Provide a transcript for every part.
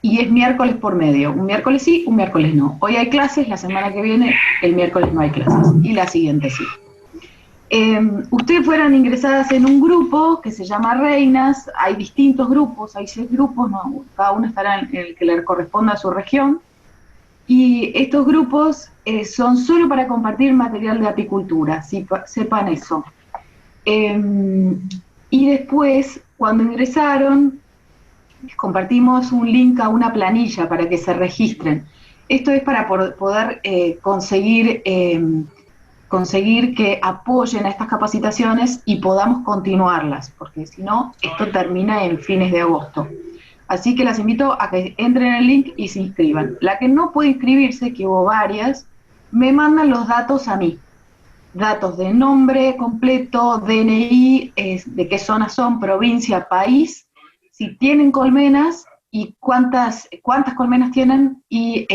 y es miércoles por medio, un miércoles sí, un miércoles no. Hoy hay clases, la semana que viene, el miércoles no hay clases, y la siguiente sí. Ustedes fueran ingresadas en un grupo que se llama Reinas, hay distintos grupos, hay 6 grupos, ¿no? Cada uno estará en el que le corresponda a su región, y estos grupos son solo para compartir material de apicultura, sepan eso. Eh, y después, cuando ingresaron, les compartimos un link a una planilla para que se registren. Esto es para poder conseguir que apoyen a estas capacitaciones y podamos continuarlas, porque si no, esto termina en fines de agosto. Así que las invito a que entren en el link y se inscriban. La que no puede inscribirse, que hubo varias, me mandan los datos a mí. Datos de nombre completo, DNI, de qué zona son, provincia, país, si tienen colmenas y cuántas colmenas tienen y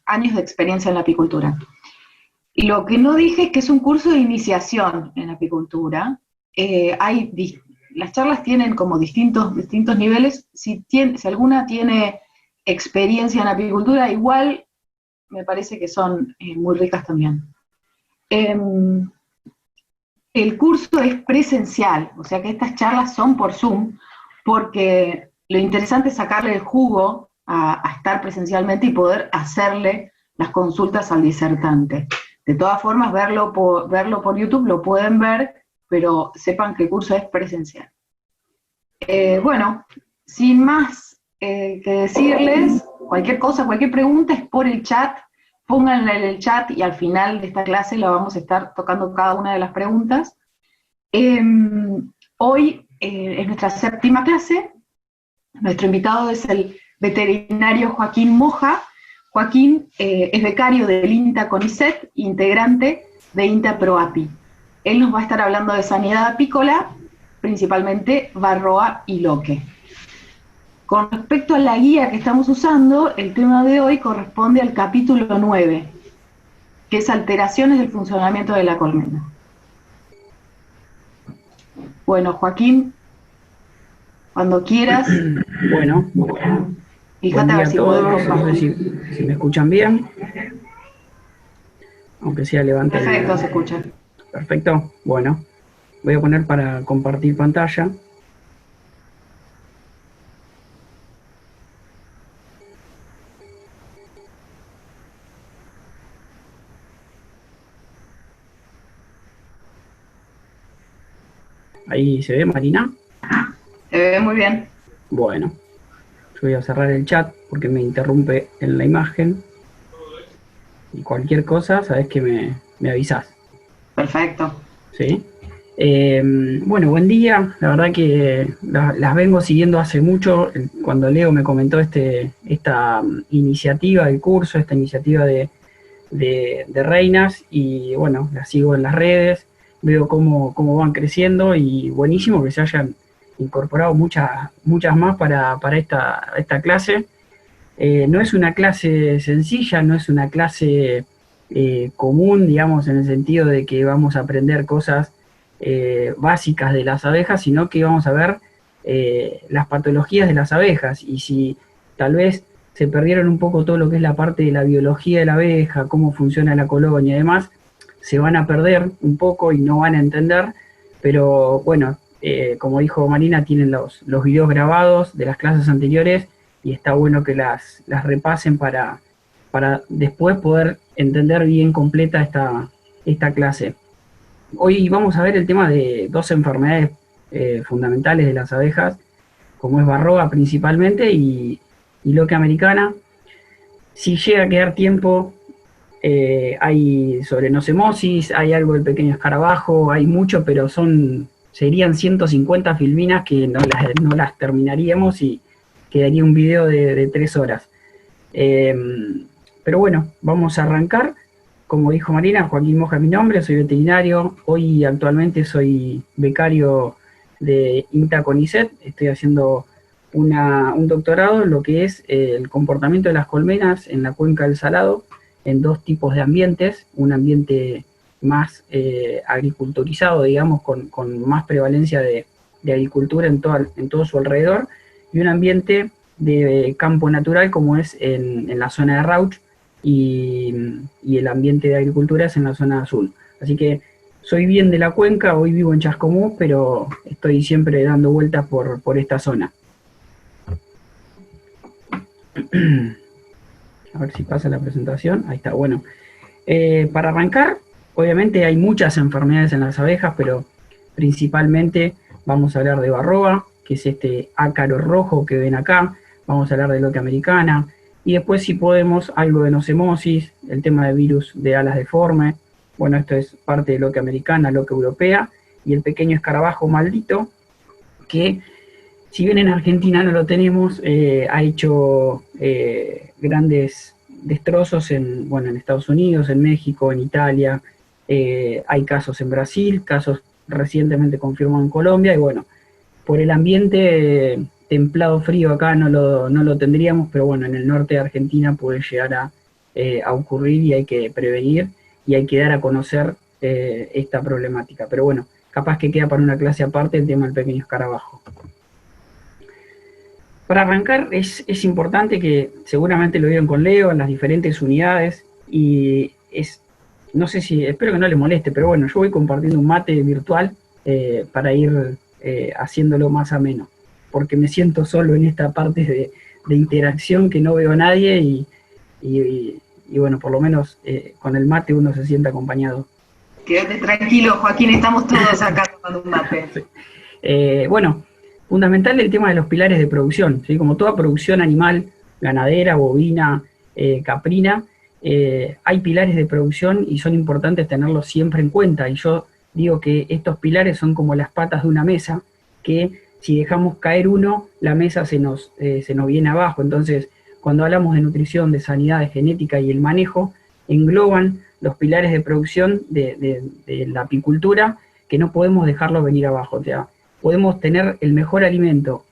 años de experiencia en la apicultura. Y lo que no dije es que es un curso de iniciación en apicultura. Las charlas tienen como distintos niveles. Si alguna tiene experiencia en apicultura, igual me parece que son muy ricas también. El curso es presencial, o sea que estas charlas son por Zoom, porque lo interesante es sacarle el jugo a estar presencialmente y poder hacerle las consultas al disertante. De todas formas, verlo por YouTube lo pueden ver, pero sepan que el curso es presencial. Bueno, sin más que decirles, cualquier cosa, cualquier pregunta es por el chat, pónganla en el chat y al final de esta clase la vamos a estar tocando cada una de las preguntas. Hoy es nuestra 7ª clase, nuestro invitado es el veterinario Joaquín Moja. Joaquín es becario del INTA CONICET, integrante de INTA ProApi. Él nos va a estar hablando de sanidad apícola, principalmente varroa y loque. Con respecto a la guía que estamos usando, el tema de hoy corresponde al capítulo 9, que es alteraciones del funcionamiento de la colmena. Bueno, Joaquín, cuando quieras. Bueno, fíjate a ver si todos, no sé si me escuchan bien, aunque sea levanten. Perfecto, se escucha. Perfecto, bueno, voy a poner para compartir pantalla. Ahí se ve, Marina. Se ve muy bien. Bueno, yo voy a cerrar el chat porque me interrumpe en la imagen. Y cualquier cosa, sabes que me avisás. Perfecto. ¿Sí? Bueno, buen día. La verdad que las vengo siguiendo hace mucho. Cuando Leo me comentó esta iniciativa del curso, esta iniciativa de Reinas, y bueno, las sigo en las redes, veo cómo van creciendo y buenísimo que se hayan incorporado muchas más para esta clase. No es una clase sencilla, no es una clase común, digamos, en el sentido de que vamos a aprender cosas básicas de las abejas, sino que vamos a ver las patologías de las abejas, y si tal vez se perdieron un poco todo lo que es la parte de la biología de la abeja, cómo funciona la colonia y demás, se van a perder un poco y no van a entender, pero bueno, como dijo Marina, tienen los videos grabados de las clases anteriores y está bueno que las repasen para después poder entender bien completa esta clase. Hoy vamos a ver el tema de 2 enfermedades fundamentales de las abejas, como es varroa principalmente y loque americana. Si llega a quedar tiempo, hay sobrenosemosis, hay algo del pequeño escarabajo, hay mucho, pero serían 150 filminas que no las terminaríamos y quedaría un video de 3 horas. Pero bueno, vamos a arrancar. Como dijo Marina, Joaquín Moja es mi nombre, soy veterinario. Hoy actualmente soy becario de INTA CONICET. Estoy haciendo un doctorado en lo que es el comportamiento de las colmenas en la cuenca del Salado, en 2 tipos de ambientes. Un ambiente más agriculturizado, digamos, con más prevalencia de agricultura en todo su alrededor, y un ambiente de campo natural como es en la zona de Rauch, y el ambiente de agricultura es en la zona azul. Así que soy bien de la cuenca, hoy vivo en Chascomús, pero estoy siempre dando vueltas por esta zona. A ver si pasa la presentación. Ahí está, bueno. Para arrancar, obviamente hay muchas enfermedades en las abejas, pero principalmente vamos a hablar de varroa, que es este ácaro rojo que ven acá. Vamos a hablar de loque americana. Y después, si podemos, algo de nocemosis, el tema de virus de alas deformes. Bueno, esto es parte de loque americana, loque europea. Y el pequeño escarabajo maldito, que si bien en Argentina no lo tenemos, ha hecho grandes destrozos en Estados Unidos, en México, en Italia. Hay casos en Brasil, casos recientemente confirmados en Colombia, y bueno, por el ambiente templado frío acá no lo tendríamos, pero bueno, en el norte de Argentina puede llegar a ocurrir, y hay que prevenir y hay que dar a conocer esta problemática. Pero bueno, capaz que queda para una clase aparte el tema del pequeño escarabajo. Para arrancar es importante, que seguramente lo vieron con Leo en las diferentes unidades, y no sé si, espero que no le moleste, pero bueno, yo voy compartiendo un mate virtual para ir haciéndolo más ameno, porque me siento solo en esta parte de interacción, que no veo a nadie, y bueno, por lo menos con el mate uno se siente acompañado. Quédate tranquilo, Joaquín, estamos todos acá tomando un mate. Sí. Bueno, fundamental el tema de los pilares de producción, ¿sí? Como toda producción animal, ganadera, bovina, caprina, hay pilares de producción y son importantes tenerlos siempre en cuenta. Y yo digo que estos pilares son como las patas de una mesa, que si dejamos caer uno, la mesa se nos viene abajo. Entonces, cuando hablamos de nutrición, de sanidad, de genética y el manejo, engloban los pilares de producción de la apicultura, que no podemos dejarlos venir abajo. O sea, podemos tener el mejor alimento,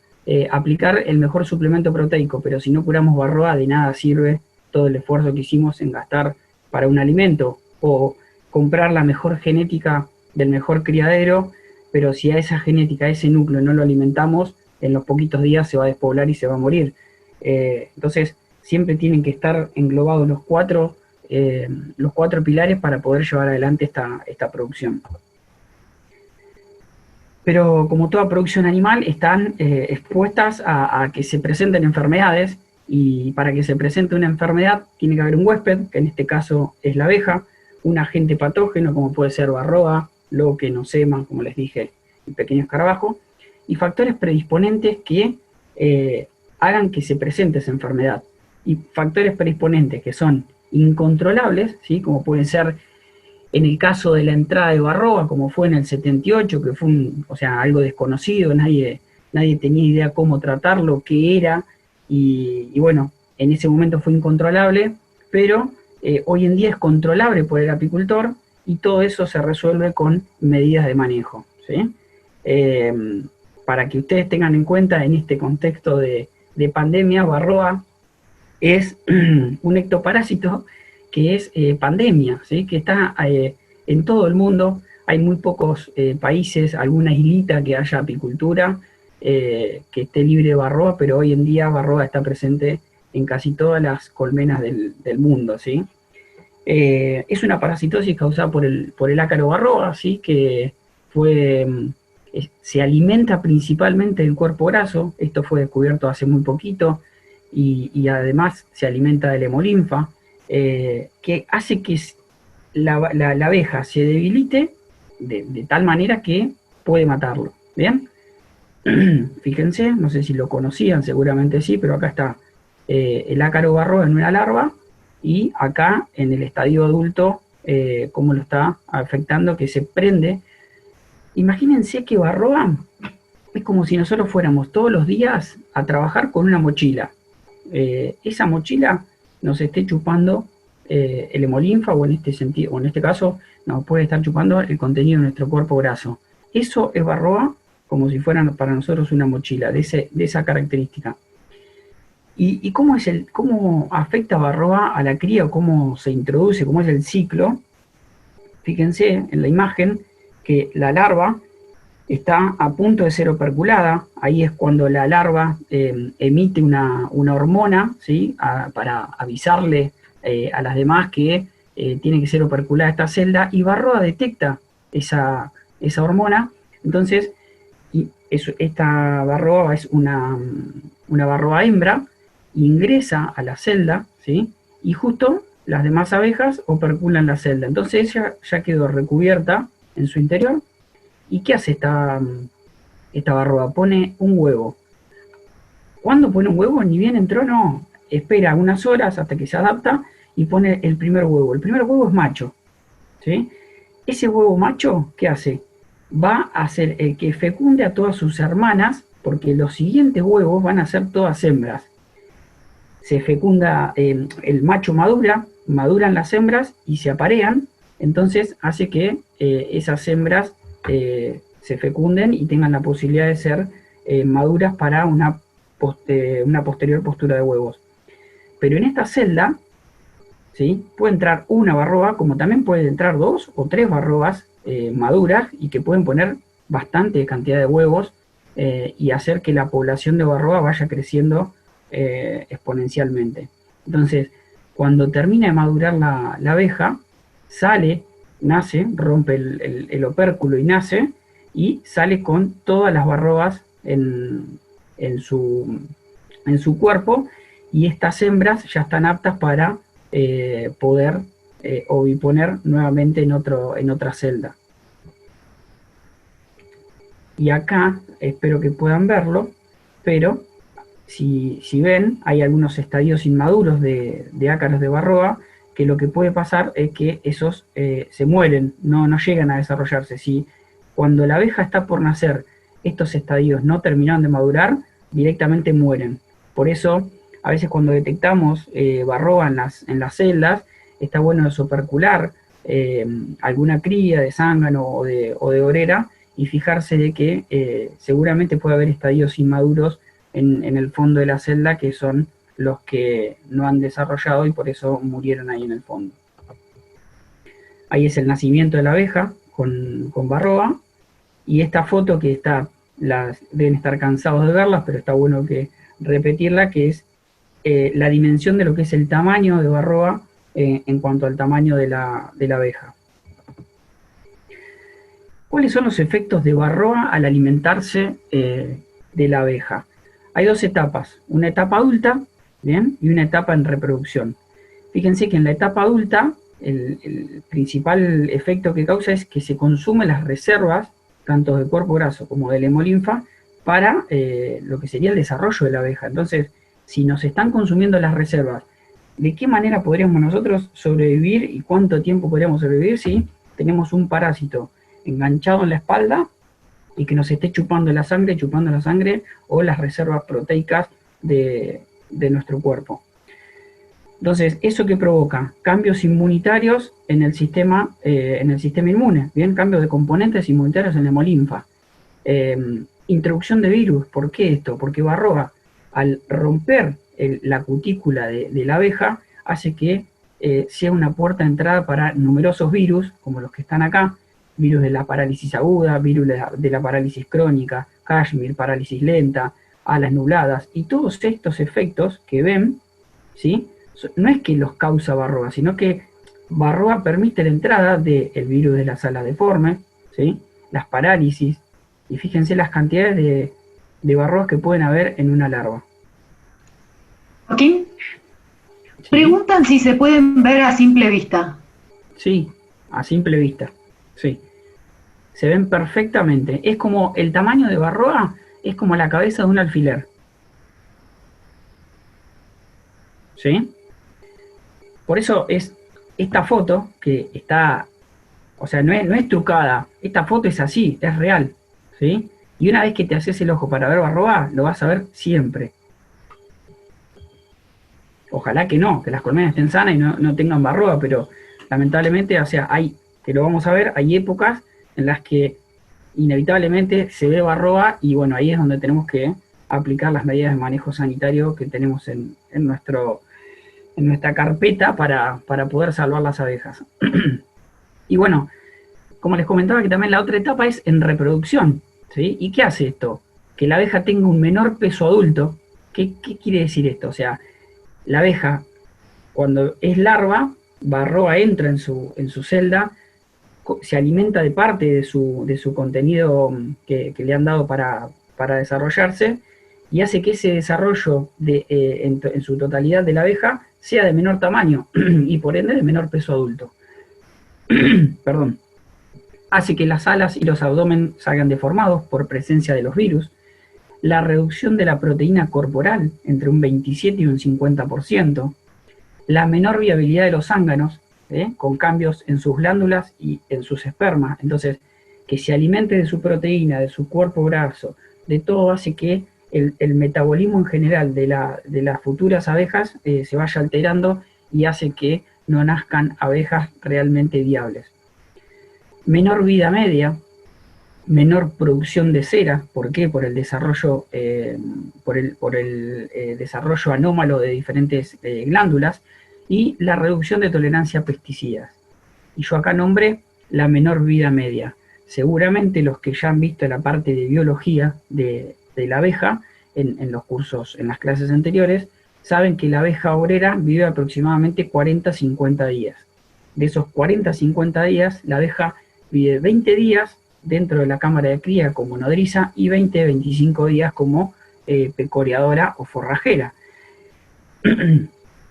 aplicar el mejor suplemento proteico, pero si no curamos varroa, de nada sirve todo el esfuerzo que hicimos en gastar para un alimento, o comprar la mejor genética del mejor criadero, pero si a esa genética, a ese núcleo no lo alimentamos, en los poquitos días se va a despoblar y se va a morir. Entonces, siempre tienen que estar englobados los cuatro pilares para poder llevar adelante esta producción. Pero como toda producción animal, están expuestas a que se presenten enfermedades, y para que se presente una enfermedad tiene que haber un huésped, que en este caso es la abeja, un agente patógeno como puede ser varroa, loque, nosema, como les dije, el pequeño escarabajo, y factores predisponentes que hagan que se presente esa enfermedad. Y factores predisponentes que son incontrolables, ¿sí? Como pueden ser en el caso de la entrada de varroa, como fue en el 78, que fue algo desconocido, nadie tenía idea cómo tratarlo, qué era, y bueno, en ese momento fue incontrolable, pero hoy en día es controlable por el apicultor, y todo eso se resuelve con medidas de manejo, ¿sí? Para que ustedes tengan en cuenta, en este contexto de pandemia, varroa es un ectoparásito que es pandemia, ¿sí? Que está en todo el mundo. Hay muy pocos países, alguna islita que haya apicultura, que esté libre de varroa, pero hoy en día varroa está presente en casi todas las colmenas del mundo, ¿sí? Es una parasitosis causada por el ácaro varroa, ¿sí? Que se alimenta principalmente del cuerpo graso. Esto fue descubierto hace muy poquito, y además se alimenta del hemolinfa, que hace que la abeja se debilite de tal manera que puede matarlo. ¿Bien? Fíjense, no sé si lo conocían, seguramente sí, pero acá está el ácaro varroa en una larva, y acá en el estadio adulto cómo lo está afectando, que se prende. Imagínense que varroa es como si nosotros fuéramos todos los días a trabajar con una mochila. Esa mochila nos esté chupando el hemolinfa, o en este caso nos puede estar chupando el contenido de nuestro cuerpo graso. Eso es varroa, como si fueran para nosotros una mochila de esa característica. ¿Y cómo afecta varroa a la cría, o cómo se introduce, cómo es el ciclo? Fíjense en la imagen que la larva está a punto de ser operculada. Ahí es cuando la larva emite una hormona, ¿sí? Para avisarle a las demás que tiene que ser operculada esta celda, y Varroa detecta esa hormona. Entonces, esta Varroa es una Varroa hembra, ingresa a la celda, ¿sí? Y justo las demás abejas operculan la celda. Entonces ella ya quedó recubierta en su interior. ¿Y qué hace esta Varroa? Pone un huevo. ¿Cuándo pone un huevo? Ni bien entró, no. Espera unas horas hasta que se adapta y pone el primer huevo. El primer huevo es macho, ¿sí? Ese huevo macho, ¿qué hace? Va a ser el que fecunde a todas sus hermanas, porque los siguientes huevos van a ser todas hembras. Se fecunda, el macho maduran las hembras y se aparean, entonces hace que esas hembras se fecunden y tengan la posibilidad de ser maduras para una posterior postura de huevos. Pero en esta celda, ¿sí?, puede entrar una Varroa, como también pueden entrar 2 o 3 Varroas maduras, y que pueden poner bastante cantidad de huevos y hacer que la población de Varroa vaya creciendo exponencialmente. Entonces, cuando termina de madurar la abeja, sale, nace, rompe el opérculo y nace, y sale con todas las Varroas en su cuerpo, y estas hembras ya están aptas para poder oviponer nuevamente en otra celda. Y acá, espero que puedan verlo, pero si ven, hay algunos estadios inmaduros de ácaros de Varroa, que lo que puede pasar es que esos se mueren, no llegan a desarrollarse. Si cuando la abeja está por nacer, estos estadios no terminaron de madurar, directamente mueren. Por eso, a veces cuando detectamos Varroa en las celdas, está bueno desopercular alguna cría de zángano o de orera, y fijarse de que seguramente puede haber estadios inmaduros en el fondo de la celda, que son los que no han desarrollado y por eso murieron ahí en el fondo. Ahí es el nacimiento de la abeja con Varroa, y esta foto que deben estar cansados de verlas, pero está bueno que repetirla, que es la dimensión de lo que es el tamaño de Varroa en cuanto al tamaño de la abeja. ¿Cuáles son los efectos de Varroa al alimentarse de la abeja? Hay 2 etapas, una etapa adulta, ¿bien?, y una etapa en reproducción. Fíjense que en la etapa adulta el principal efecto que causa es que se consumen las reservas, tanto de cuerpo graso como de hemolinfa, para lo que sería el desarrollo de la abeja. Entonces, si nos están consumiendo las reservas, ¿de qué manera podríamos nosotros sobrevivir y cuánto tiempo podríamos sobrevivir si tenemos un parásito enganchado en la espalda y que nos esté chupando la sangre o las reservas proteicas de nuestro cuerpo? Entonces, ¿eso qué provoca? Cambios inmunitarios en el sistema inmune, ¿bien? Cambios de componentes inmunitarios en la hemolinfa. Introducción de virus. ¿Por qué esto? Porque Varroa, al romper la cutícula de la abeja, hace que sea una puerta de entrada para numerosos virus, como los que están acá: virus de la parálisis aguda, virus de la parálisis crónica, Kashmir, parálisis lenta, alas nubladas, y todos estos efectos que ven, ¿sí?, no es que los causa Varroa, sino que Varroa permite la entrada del virus de las alas deformes, ¿sí?, las parálisis, y fíjense las cantidades de Varroas que pueden haber en una larva. Joaquín, ¿Sí? Preguntan si se pueden ver a simple vista. Sí, a simple vista, sí. Se ven perfectamente. Es como el tamaño de Varroa, es como la cabeza de un alfiler. ¿Sí? Por eso es esta foto que está, o sea, no es trucada. Esta foto es así, es real, ¿sí? Y una vez que te haces el ojo para ver Varroa, lo vas a ver siempre. Ojalá que no, que las colmenas estén sanas y no tengan Varroa, pero lamentablemente, o sea, que lo vamos a ver, hay épocas en las que inevitablemente se ve Varroa, y bueno, ahí es donde tenemos que aplicar las medidas de manejo sanitario que tenemos en nuestra carpeta para poder salvar las abejas. Y bueno, como les comentaba, que también la otra etapa es en reproducción, ¿sí? ¿Y qué hace esto? Que la abeja tenga un menor peso adulto. ¿Qué quiere decir esto? O sea, la abeja, cuando es larva, Varroa entra en su celda, se alimenta de parte de su contenido que le han dado para desarrollarse, y hace que ese desarrollo en su totalidad de la abeja sea de menor tamaño y por ende de menor peso adulto. Perdón. Hace que las alas y los abdomen salgan deformados por presencia de los virus, la reducción de la proteína corporal entre un 27 y un 50%, la menor viabilidad de los zánganos, con cambios en sus glándulas y en sus espermas. Entonces, que se alimente de su proteína, de su cuerpo graso, de todo, hace que el metabolismo en general de las futuras abejas se vaya alterando y hace que no nazcan abejas realmente viables. Menor vida media, menor producción de cera. ¿Por qué? Por el desarrollo, desarrollo anómalo de diferentes glándulas, y la reducción de tolerancia a pesticidas. Y yo acá nombré la menor vida media. Seguramente los que ya han visto la parte de biología de la abeja en los cursos, en las clases anteriores, saben que la abeja obrera vive aproximadamente 40-50 días. De esos 40-50 días, la abeja vive 20 días dentro de la cámara de cría como nodriza y 20-25 días como pecoreadora o forrajera.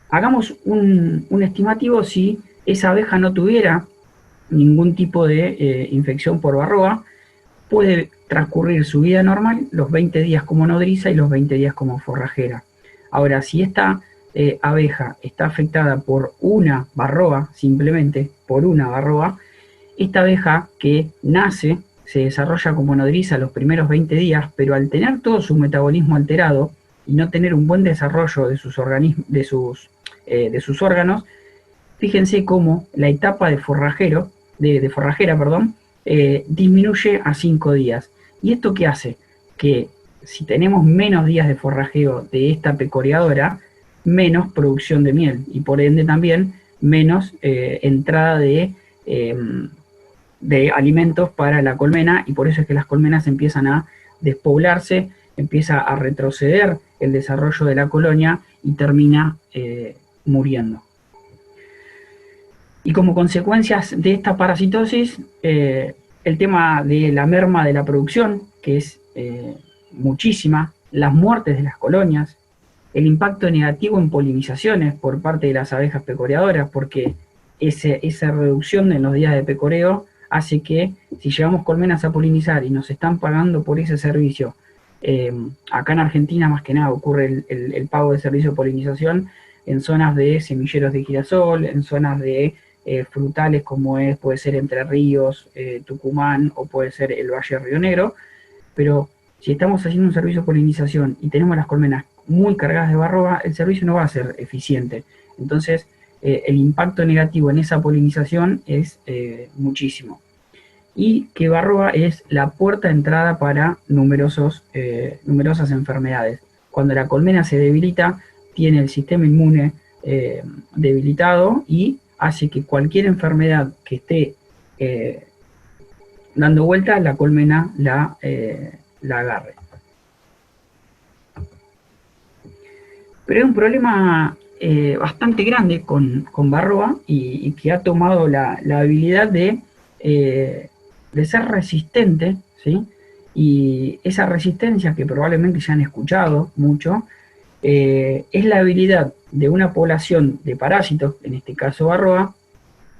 Hagamos un estimativo si esa abeja no tuviera ningún tipo de infección por varroa, puede transcurrir su vida normal, los 20 días como nodriza y los 20 días como forrajera. Ahora, si esta abeja está afectada por una varroa, simplemente por una varroa, esta abeja que nace se desarrolla como nodriza los primeros 20 días, pero al tener todo su metabolismo alterado y no tener un buen desarrollo de sus órganos, fíjense cómo la etapa de forrajera, disminuye a 5 días. ¿Y esto qué hace? Que si tenemos menos días de forrajeo de esta pecoreadora, menos producción de miel y por ende también menos entrada de alimentos para la colmena, y por eso es que las colmenas empiezan a despoblarse, empieza a retroceder el desarrollo de la colonia y termina muriendo. Y como consecuencias de esta parasitosis, el tema de la merma de la producción, que es muchísima, las muertes de las colonias, el impacto negativo en polinizaciones por parte de las abejas pecoreadoras, porque esa reducción en los días de pecoreo hace que si llevamos colmenas a polinizar y nos están pagando por ese servicio, acá en Argentina más que nada ocurre el pago de servicio de polinización en zonas de semilleros de girasol, en zonas de frutales como puede ser Entre Ríos, Tucumán, o puede ser el Valle Río Negro, pero si estamos haciendo un servicio de polinización y tenemos las colmenas muy cargadas de varroa, el servicio no va a ser eficiente. Entonces, el impacto negativo en esa polinización es muchísimo. Y que varroa es la puerta de entrada para numerosas enfermedades. Cuando la colmena se debilita, tiene el sistema inmune debilitado y hace que cualquier enfermedad que esté dando vuelta, la colmena la agarre. Pero hay un problema bastante grande con varroa y que ha tomado la habilidad de ser resistente, ¿sí? Y esa resistencia, que probablemente ya han escuchado mucho, es la habilidad de una población de parásitos, en este caso varroa,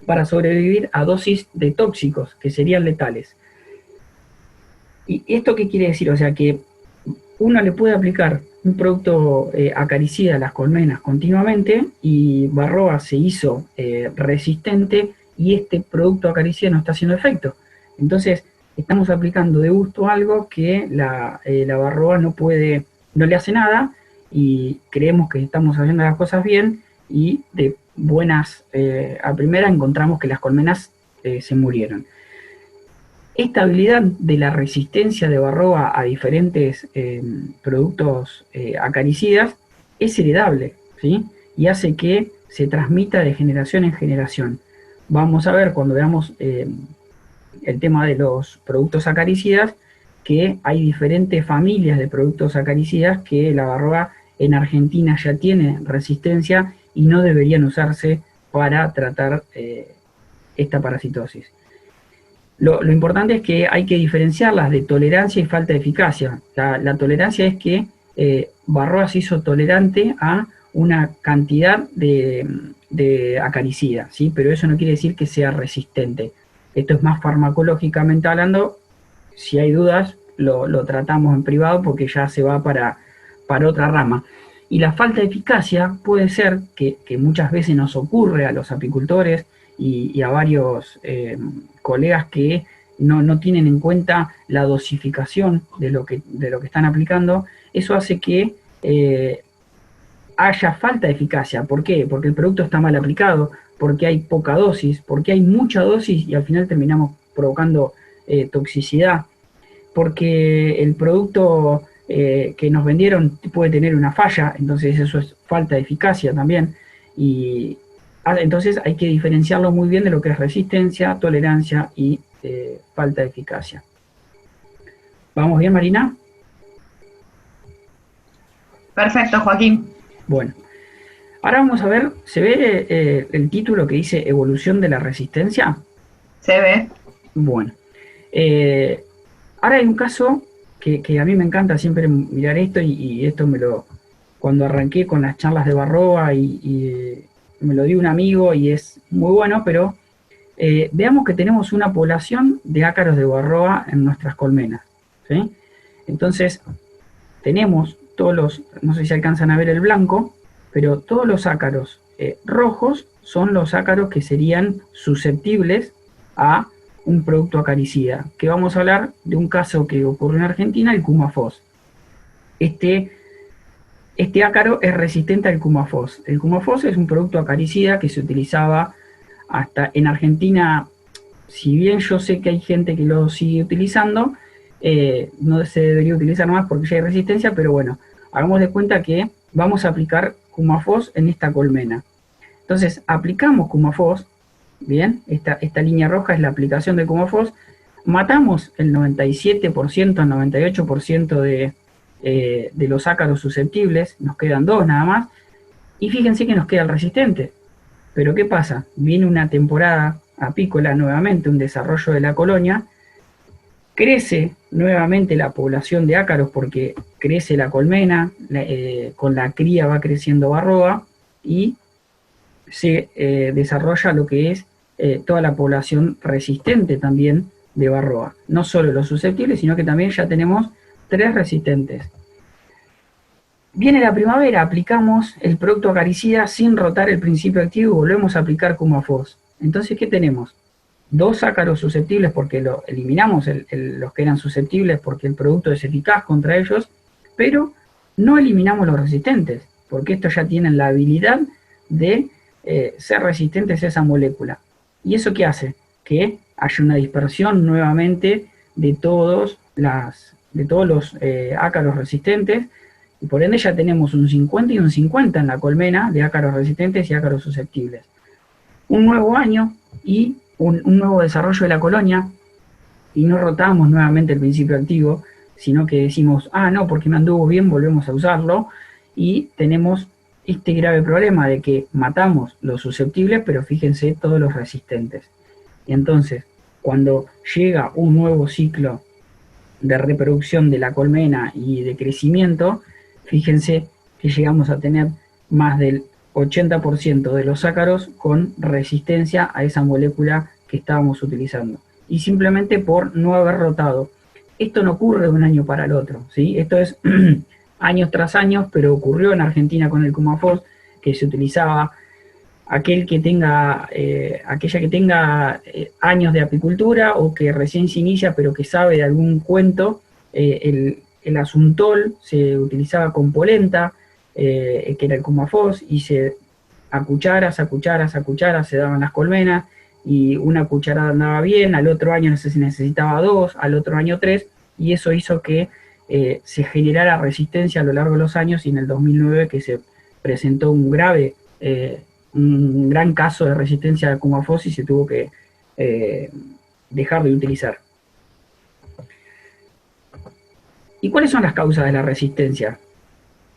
para sobrevivir a dosis de tóxicos que serían letales. ¿Y esto qué quiere decir? O sea, que uno le puede aplicar un producto acaricida a las colmenas continuamente y varroa se hizo resistente y este producto acaricida no está haciendo efecto. Entonces, estamos aplicando de gusto algo que la varroa no le hace nada, y creemos que estamos haciendo las cosas bien, y de buenas a primera encontramos que las colmenas se murieron. Esta habilidad de la resistencia de varroa a diferentes productos acaricidas es heredable, ¿sí? Y hace que se transmita de generación en generación. Vamos a ver cuando veamos el tema de los productos acaricidas que hay diferentes familias de productos acaricidas que la barroa en Argentina ya tiene resistencia y no deberían usarse para tratar esta parasitosis. Lo importante es que hay que diferenciarlas de tolerancia y falta de eficacia. La tolerancia es que Varroa se hizo tolerante a una cantidad de acaricida, ¿sí? Pero eso no quiere decir que sea resistente. Esto es más farmacológicamente hablando. Si hay dudas, lo tratamos en privado porque ya se va para otra rama. Y la falta de eficacia puede ser que muchas veces nos ocurre a los apicultores y a varios colegas que no tienen en cuenta la dosificación de lo que están aplicando. Eso hace que haya falta de eficacia. ¿Por qué? Porque el producto está mal aplicado, porque hay poca dosis, porque hay mucha dosis y al final terminamos provocando toxicidad, porque el producto que nos vendieron puede tener una falla, entonces eso es falta de eficacia también, y entonces hay que diferenciarlo muy bien de lo que es resistencia, tolerancia y falta de eficacia. ¿Vamos bien, Marina? Perfecto, Joaquín. Bueno, ahora vamos a ver, ¿se ve el título que dice Evolución de la resistencia? Se ve. Bueno, ahora hay un caso que a mí me encanta siempre mirar esto, y esto cuando arranqué con las charlas de Varroa y me lo dio un amigo y es muy bueno, pero veamos que tenemos una población de ácaros de Varroa en nuestras colmenas, ¿sí? Entonces, tenemos todos los, no sé si alcanzan a ver el blanco, pero todos los ácaros rojos son los ácaros que serían susceptibles a un producto acaricida, que vamos a hablar de un caso que ocurrió en Argentina, el Cumafos. Este ácaro es resistente al Cumafos. El Cumafos es un producto acaricida que se utilizaba hasta en Argentina, si bien yo sé que hay gente que lo sigue utilizando, no se debería utilizar más porque ya hay resistencia, pero bueno, hagamos de cuenta que vamos a aplicar Cumafos en esta colmena. Entonces, aplicamos Cumafos, bien, esta línea roja es la aplicación de Cumafos, matamos el 97%, 98% de los ácaros susceptibles, nos quedan 2 nada más, y fíjense que nos queda el resistente. Pero ¿qué pasa? Viene una temporada apícola nuevamente, un desarrollo de la colonia, crece nuevamente la población de ácaros porque crece la colmena, con la cría va creciendo Varroa y se desarrolla lo que es toda la población resistente también de Varroa. No solo los susceptibles, sino que también ya tenemos 3 resistentes. Viene la primavera, aplicamos el producto acaricida sin rotar el principio activo y volvemos a aplicar Cumafos. Entonces, ¿qué tenemos? 2 ácaros susceptibles porque eliminamos los que eran susceptibles porque el producto es eficaz contra ellos, pero no eliminamos los resistentes, porque estos ya tienen la habilidad de ser resistentes a esa molécula. ¿Y eso qué hace? Que haya una dispersión nuevamente de todos los ácaros resistentes, y por ende ya tenemos un 50 y un 50 en la colmena de ácaros resistentes y ácaros susceptibles. Un nuevo año y un nuevo desarrollo de la colonia, y no rotamos nuevamente el principio activo, sino que decimos, no, porque me anduvo bien, volvemos a usarlo, y tenemos este grave problema de que matamos los susceptibles, pero fíjense todos los resistentes. Y entonces, cuando llega un nuevo ciclo de reproducción de la colmena y de crecimiento, fíjense que llegamos a tener más del 80% de los ácaros con resistencia a esa molécula que estábamos utilizando. Y simplemente por no haber rotado. Esto no ocurre de un año para el otro, ¿sí? Esto es años tras años, pero ocurrió en Argentina con el Cumafos, que se utilizaba aquella que tenga años de apicultura o que recién se inicia, pero que sabe de algún cuento. El asuntol se utilizaba con polenta, que era el Cumafos, y a cucharas se daban las colmenas, y una cucharada andaba bien, al otro año se necesitaba 2, al otro año 3, y eso hizo que se generara resistencia a lo largo de los años, y en el 2009 que se presentó un gran caso de resistencia al Cumafos y se tuvo que dejar de utilizar. ¿Y cuáles son las causas de la resistencia?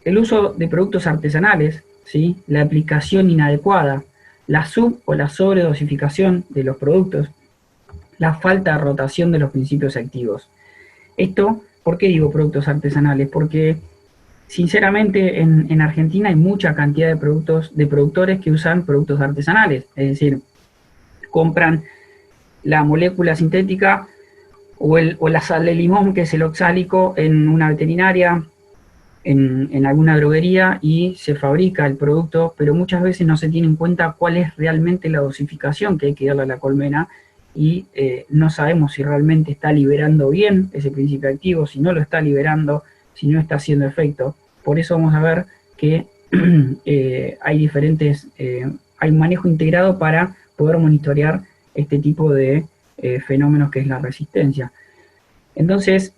El uso de productos artesanales, ¿sí? La aplicación inadecuada, la sub o la sobredosificación de los productos, la falta de rotación de los principios activos. Esto, ¿por qué digo productos artesanales? Porque sinceramente en Argentina hay mucha cantidad de productores que usan productos artesanales, es decir, compran la molécula sintética o la sal de limón, que es el oxálico, en una veterinaria, en alguna droguería, y se fabrica el producto, pero muchas veces no se tiene en cuenta cuál es realmente la dosificación que hay que darle a la colmena, y no sabemos si realmente está liberando bien ese principio activo, si no lo está liberando, si no está haciendo efecto. Por eso vamos a ver que hay hay un manejo integrado para poder monitorear este tipo de fenómenos que es la resistencia. Entonces,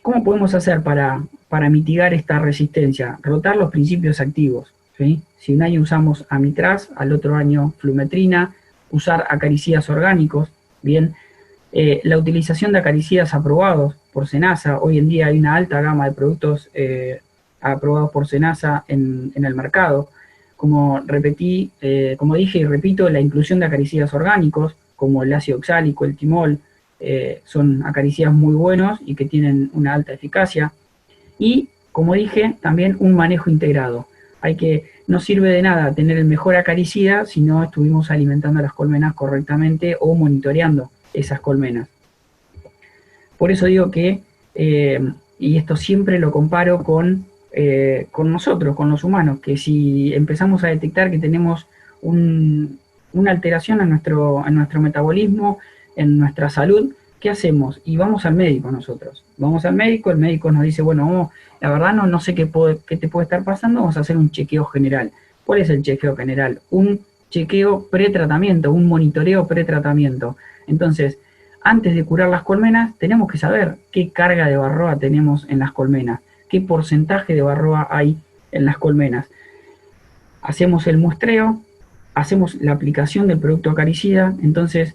¿cómo podemos hacer para mitigar esta resistencia? Rotar los principios activos, ¿sí? Si un año usamos amitraz, al otro año flumetrina, usar acaricidas orgánicos, bien. La utilización de acaricidas aprobados por SENASA. Hoy en día hay una alta gama de productos aprobados por SENASA en el mercado. Como dije y repito, la inclusión de acaricidas orgánicos, como el ácido oxálico, el timol, son acaricidas muy buenos y que tienen una alta eficacia. Y, como dije, también un manejo integrado. No sirve de nada tener el mejor acaricida si no estuvimos alimentando a las colmenas correctamente o monitoreando esas colmenas. Por eso digo que, y esto siempre lo comparo con nosotros, con los humanos, que si empezamos a detectar que tenemos una alteración en nuestro metabolismo, en nuestra salud, ¿qué hacemos? Y vamos al médico nosotros. Vamos al médico, el médico nos dice, bueno, la verdad no sé qué te puede estar pasando, vamos a hacer un chequeo general. ¿Cuál es el chequeo general? Un chequeo pretratamiento, un monitoreo pretratamiento. Entonces, antes de curar las colmenas, tenemos que saber qué carga de varroa tenemos en las colmenas, qué porcentaje de varroa hay en las colmenas. Hacemos el muestreo, hacemos la aplicación del producto acaricida, entonces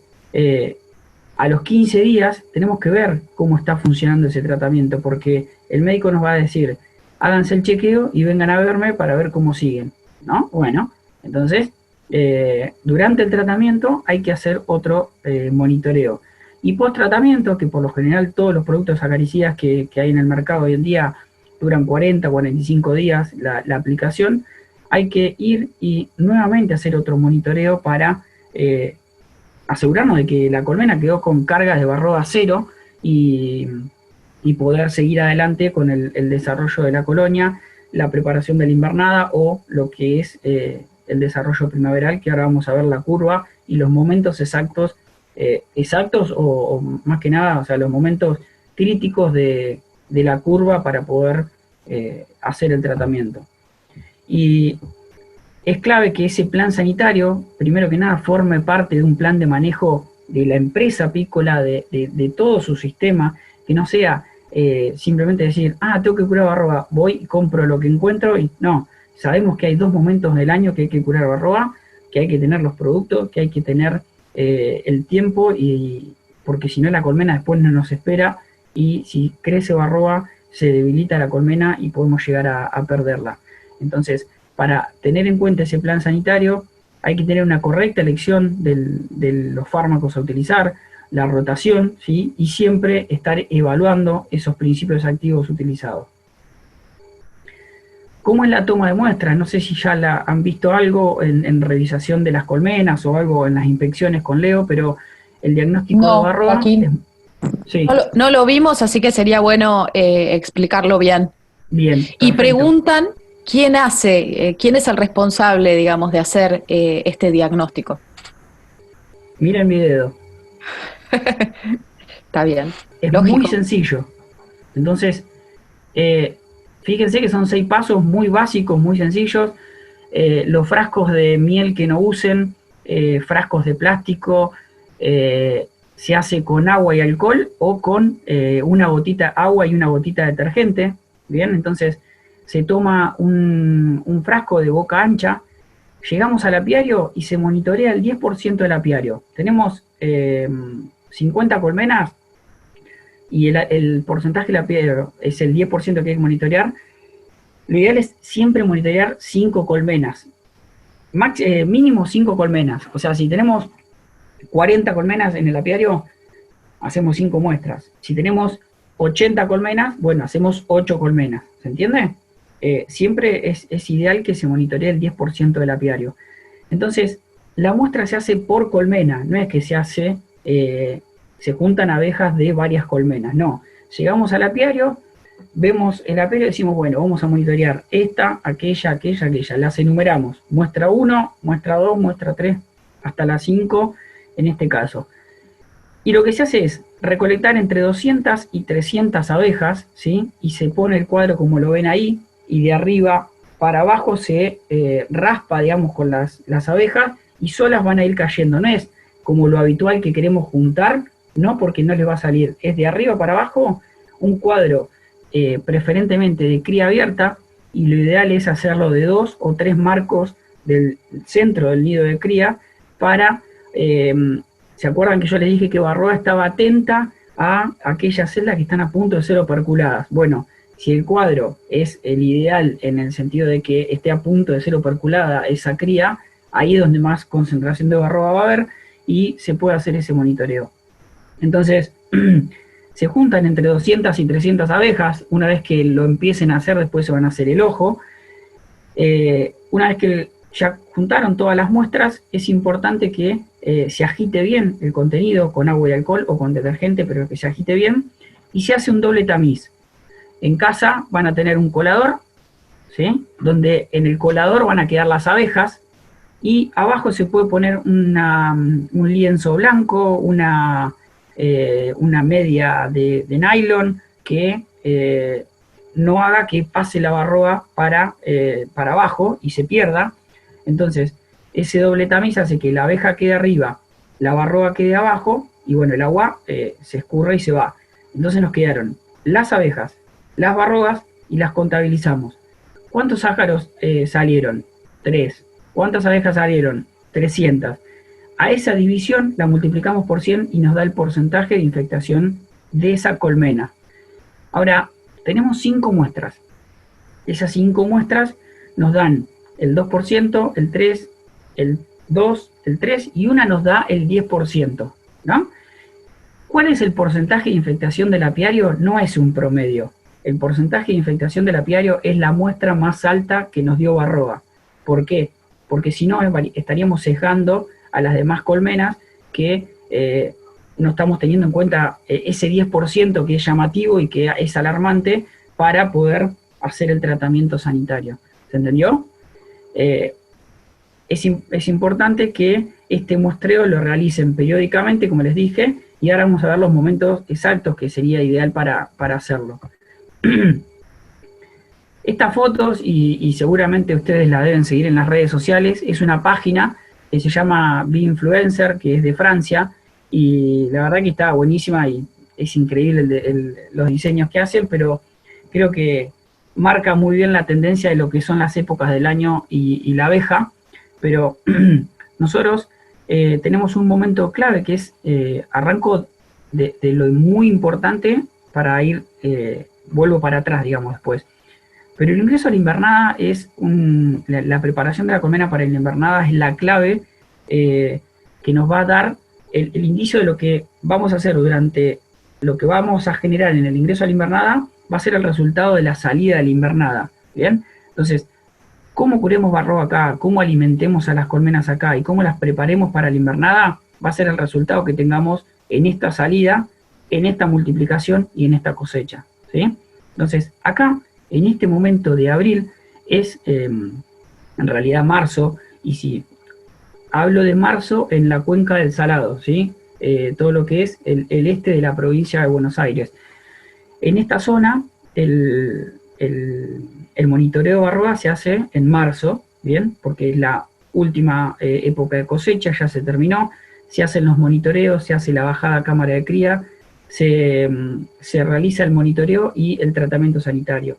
a los 15 días tenemos que ver cómo está funcionando ese tratamiento, porque el médico nos va a decir, háganse el chequeo y vengan a verme para ver cómo siguen, ¿no? Bueno, entonces, durante el tratamiento hay que hacer otro monitoreo. Y post tratamiento, que por lo general todos los productos acaricidas que hay en el mercado hoy en día duran 40, 45 días la aplicación, hay que ir y nuevamente hacer otro monitoreo para asegurarnos de que la colmena quedó con cargas de varroa cero y poder seguir adelante con el desarrollo de la colonia, la preparación de la invernada o lo que es el desarrollo primaveral, que ahora vamos a ver la curva y los momentos exactos o más que nada, o sea, los momentos críticos de la curva para poder hacer el tratamiento. Y es clave que ese plan sanitario, primero que nada, forme parte de un plan de manejo de la empresa apícola, de todo su sistema, que no sea simplemente decir, tengo que curar varroa, voy y compro lo que encuentro, y no, sabemos que hay 2 momentos del año que hay que curar varroa, que hay que tener los productos, que hay que tener el tiempo, porque si no la colmena después no nos espera, y si crece varroa se debilita la colmena y podemos llegar a perderla. Entonces, para tener en cuenta ese plan sanitario, hay que tener una correcta elección de los fármacos a utilizar, la rotación, ¿sí? Y siempre estar evaluando esos principios activos utilizados. ¿Cómo es la toma de muestras? No sé si ya han visto algo en revisación de las colmenas o algo en las inspecciones con Leo, pero el diagnóstico de varroa... Sí. No lo vimos, así que sería bueno explicarlo bien. Bien. Perfecto. Y preguntan, ¿quién es el responsable, digamos, de hacer este diagnóstico? Miren mi dedo. Está bien. Es lógico. Muy sencillo. Entonces, fíjense que son 6 pasos muy básicos, muy sencillos. Los frascos de miel que no usen, frascos de plástico, se hace con agua y alcohol o con una gotita agua y una gotita de detergente. Bien, entonces se toma un frasco de boca ancha, llegamos al apiario y se monitorea el 10% del apiario. Tenemos 50 colmenas y el porcentaje del apiario es el 10% que hay que monitorear, lo ideal es siempre monitorear 5 colmenas. Mínimo 5 colmenas. O sea, si tenemos 40 colmenas en el apiario, hacemos 5 muestras. Si tenemos 80 colmenas, bueno, hacemos 8 colmenas. ¿Se entiende? Siempre es ideal que se monitoree el 10% del apiario. Entonces, la muestra se hace por colmena, no es que se hace, se juntan abejas de varias colmenas, no. Llegamos al apiario, vemos el apiario y decimos, bueno, vamos a monitorear esta, aquella, las enumeramos. Muestra 1, muestra 2, muestra 3, hasta la 5 en este caso. Y lo que se hace es recolectar entre 200 y 300 abejas, ¿sí? Y se pone el cuadro como lo ven ahí, y de arriba para abajo se raspa, digamos, con las abejas, y solas van a ir cayendo. No es como lo habitual que queremos juntar, no, porque no les va a salir. Es de arriba para abajo un cuadro preferentemente de cría abierta, y lo ideal es hacerlo de 2 o 3 marcos del centro del nido de cría para... ¿se acuerdan que yo les dije que Barroa estaba atenta a aquellas celdas que están a punto de ser operculadas? Bueno, si el cuadro es el ideal en el sentido de que esté a punto de ser operculada esa cría, ahí es donde más concentración de Barroa va a haber y se puede hacer ese monitoreo. Entonces, se juntan entre 200 y 300 abejas. Una vez que lo empiecen a hacer, después se van a hacer el ojo. Una vez que ya juntaron todas las muestras, es importante que se agite bien el contenido con agua y alcohol o con detergente, pero que se agite bien, y se hace un doble tamiz. En casa van a tener un colador, ¿sí? Donde en el colador van a quedar las abejas, y abajo se puede poner un lienzo blanco, una media de nylon que no haga que pase la Barroa para abajo y se pierda. Entonces, ese doble tamiz hace que la abeja quede arriba, la Barroa quede abajo, y bueno, el agua se escurre y se va. Entonces nos quedaron las abejas, las Barroas, y las contabilizamos. ¿Cuántos ácaros salieron? 3. ¿Cuántas abejas salieron? 300. A esa división la multiplicamos por 100 y nos da el porcentaje de infectación de esa colmena. Ahora, tenemos 5 muestras. Esas 5 muestras nos dan el 2%, el 3%, el 2%, el 3%, y una nos da el 10%, ¿no? ¿Cuál es el porcentaje de infectación del apiario? No es un promedio. El porcentaje de infectación del apiario es la muestra más alta que nos dio Barroa. ¿Por qué? Porque si no, estaríamos sesgando a las demás colmenas que no estamos teniendo en cuenta ese 10% que es llamativo y que es alarmante para poder hacer el tratamiento sanitario. ¿Se entendió? Es importante que este muestreo lo realicen periódicamente, como les dije, y ahora vamos a ver los momentos exactos que sería ideal para hacerlo. Estas fotos, y seguramente ustedes la deben seguir en las redes sociales, es una página que se llama Bee-Influencer, que es de Francia, y la verdad que está buenísima y es increíble los diseños que hacen, pero creo que marca muy bien la tendencia de lo que son las épocas del año y la abeja. Pero nosotros tenemos un momento clave que es, arranco de lo muy importante para ir, vuelvo para atrás, digamos, después. Pero el ingreso a la invernada es la preparación de la colmena para la invernada es la clave que nos va a dar el indicio de lo que vamos a hacer durante lo que vamos a generar en el ingreso a la invernada, va a ser el resultado de la salida de la invernada, ¿bien? Entonces, cómo curemos Barroa acá, cómo alimentemos a las colmenas acá y cómo las preparemos para la invernada, va a ser el resultado que tengamos en esta salida, en esta multiplicación y en esta cosecha, ¿sí? Entonces, acá, en este momento de abril, es en realidad marzo, y si hablo de marzo en la cuenca del Salado, ¿sí? Todo lo que es el este de la provincia de Buenos Aires. En esta zona, el monitoreo de Barroa se hace en marzo, ¿bien? Porque es la última época de cosecha, ya se terminó, se hacen los monitoreos, se hace la bajada a cámara de cría, se realiza el monitoreo y el tratamiento sanitario.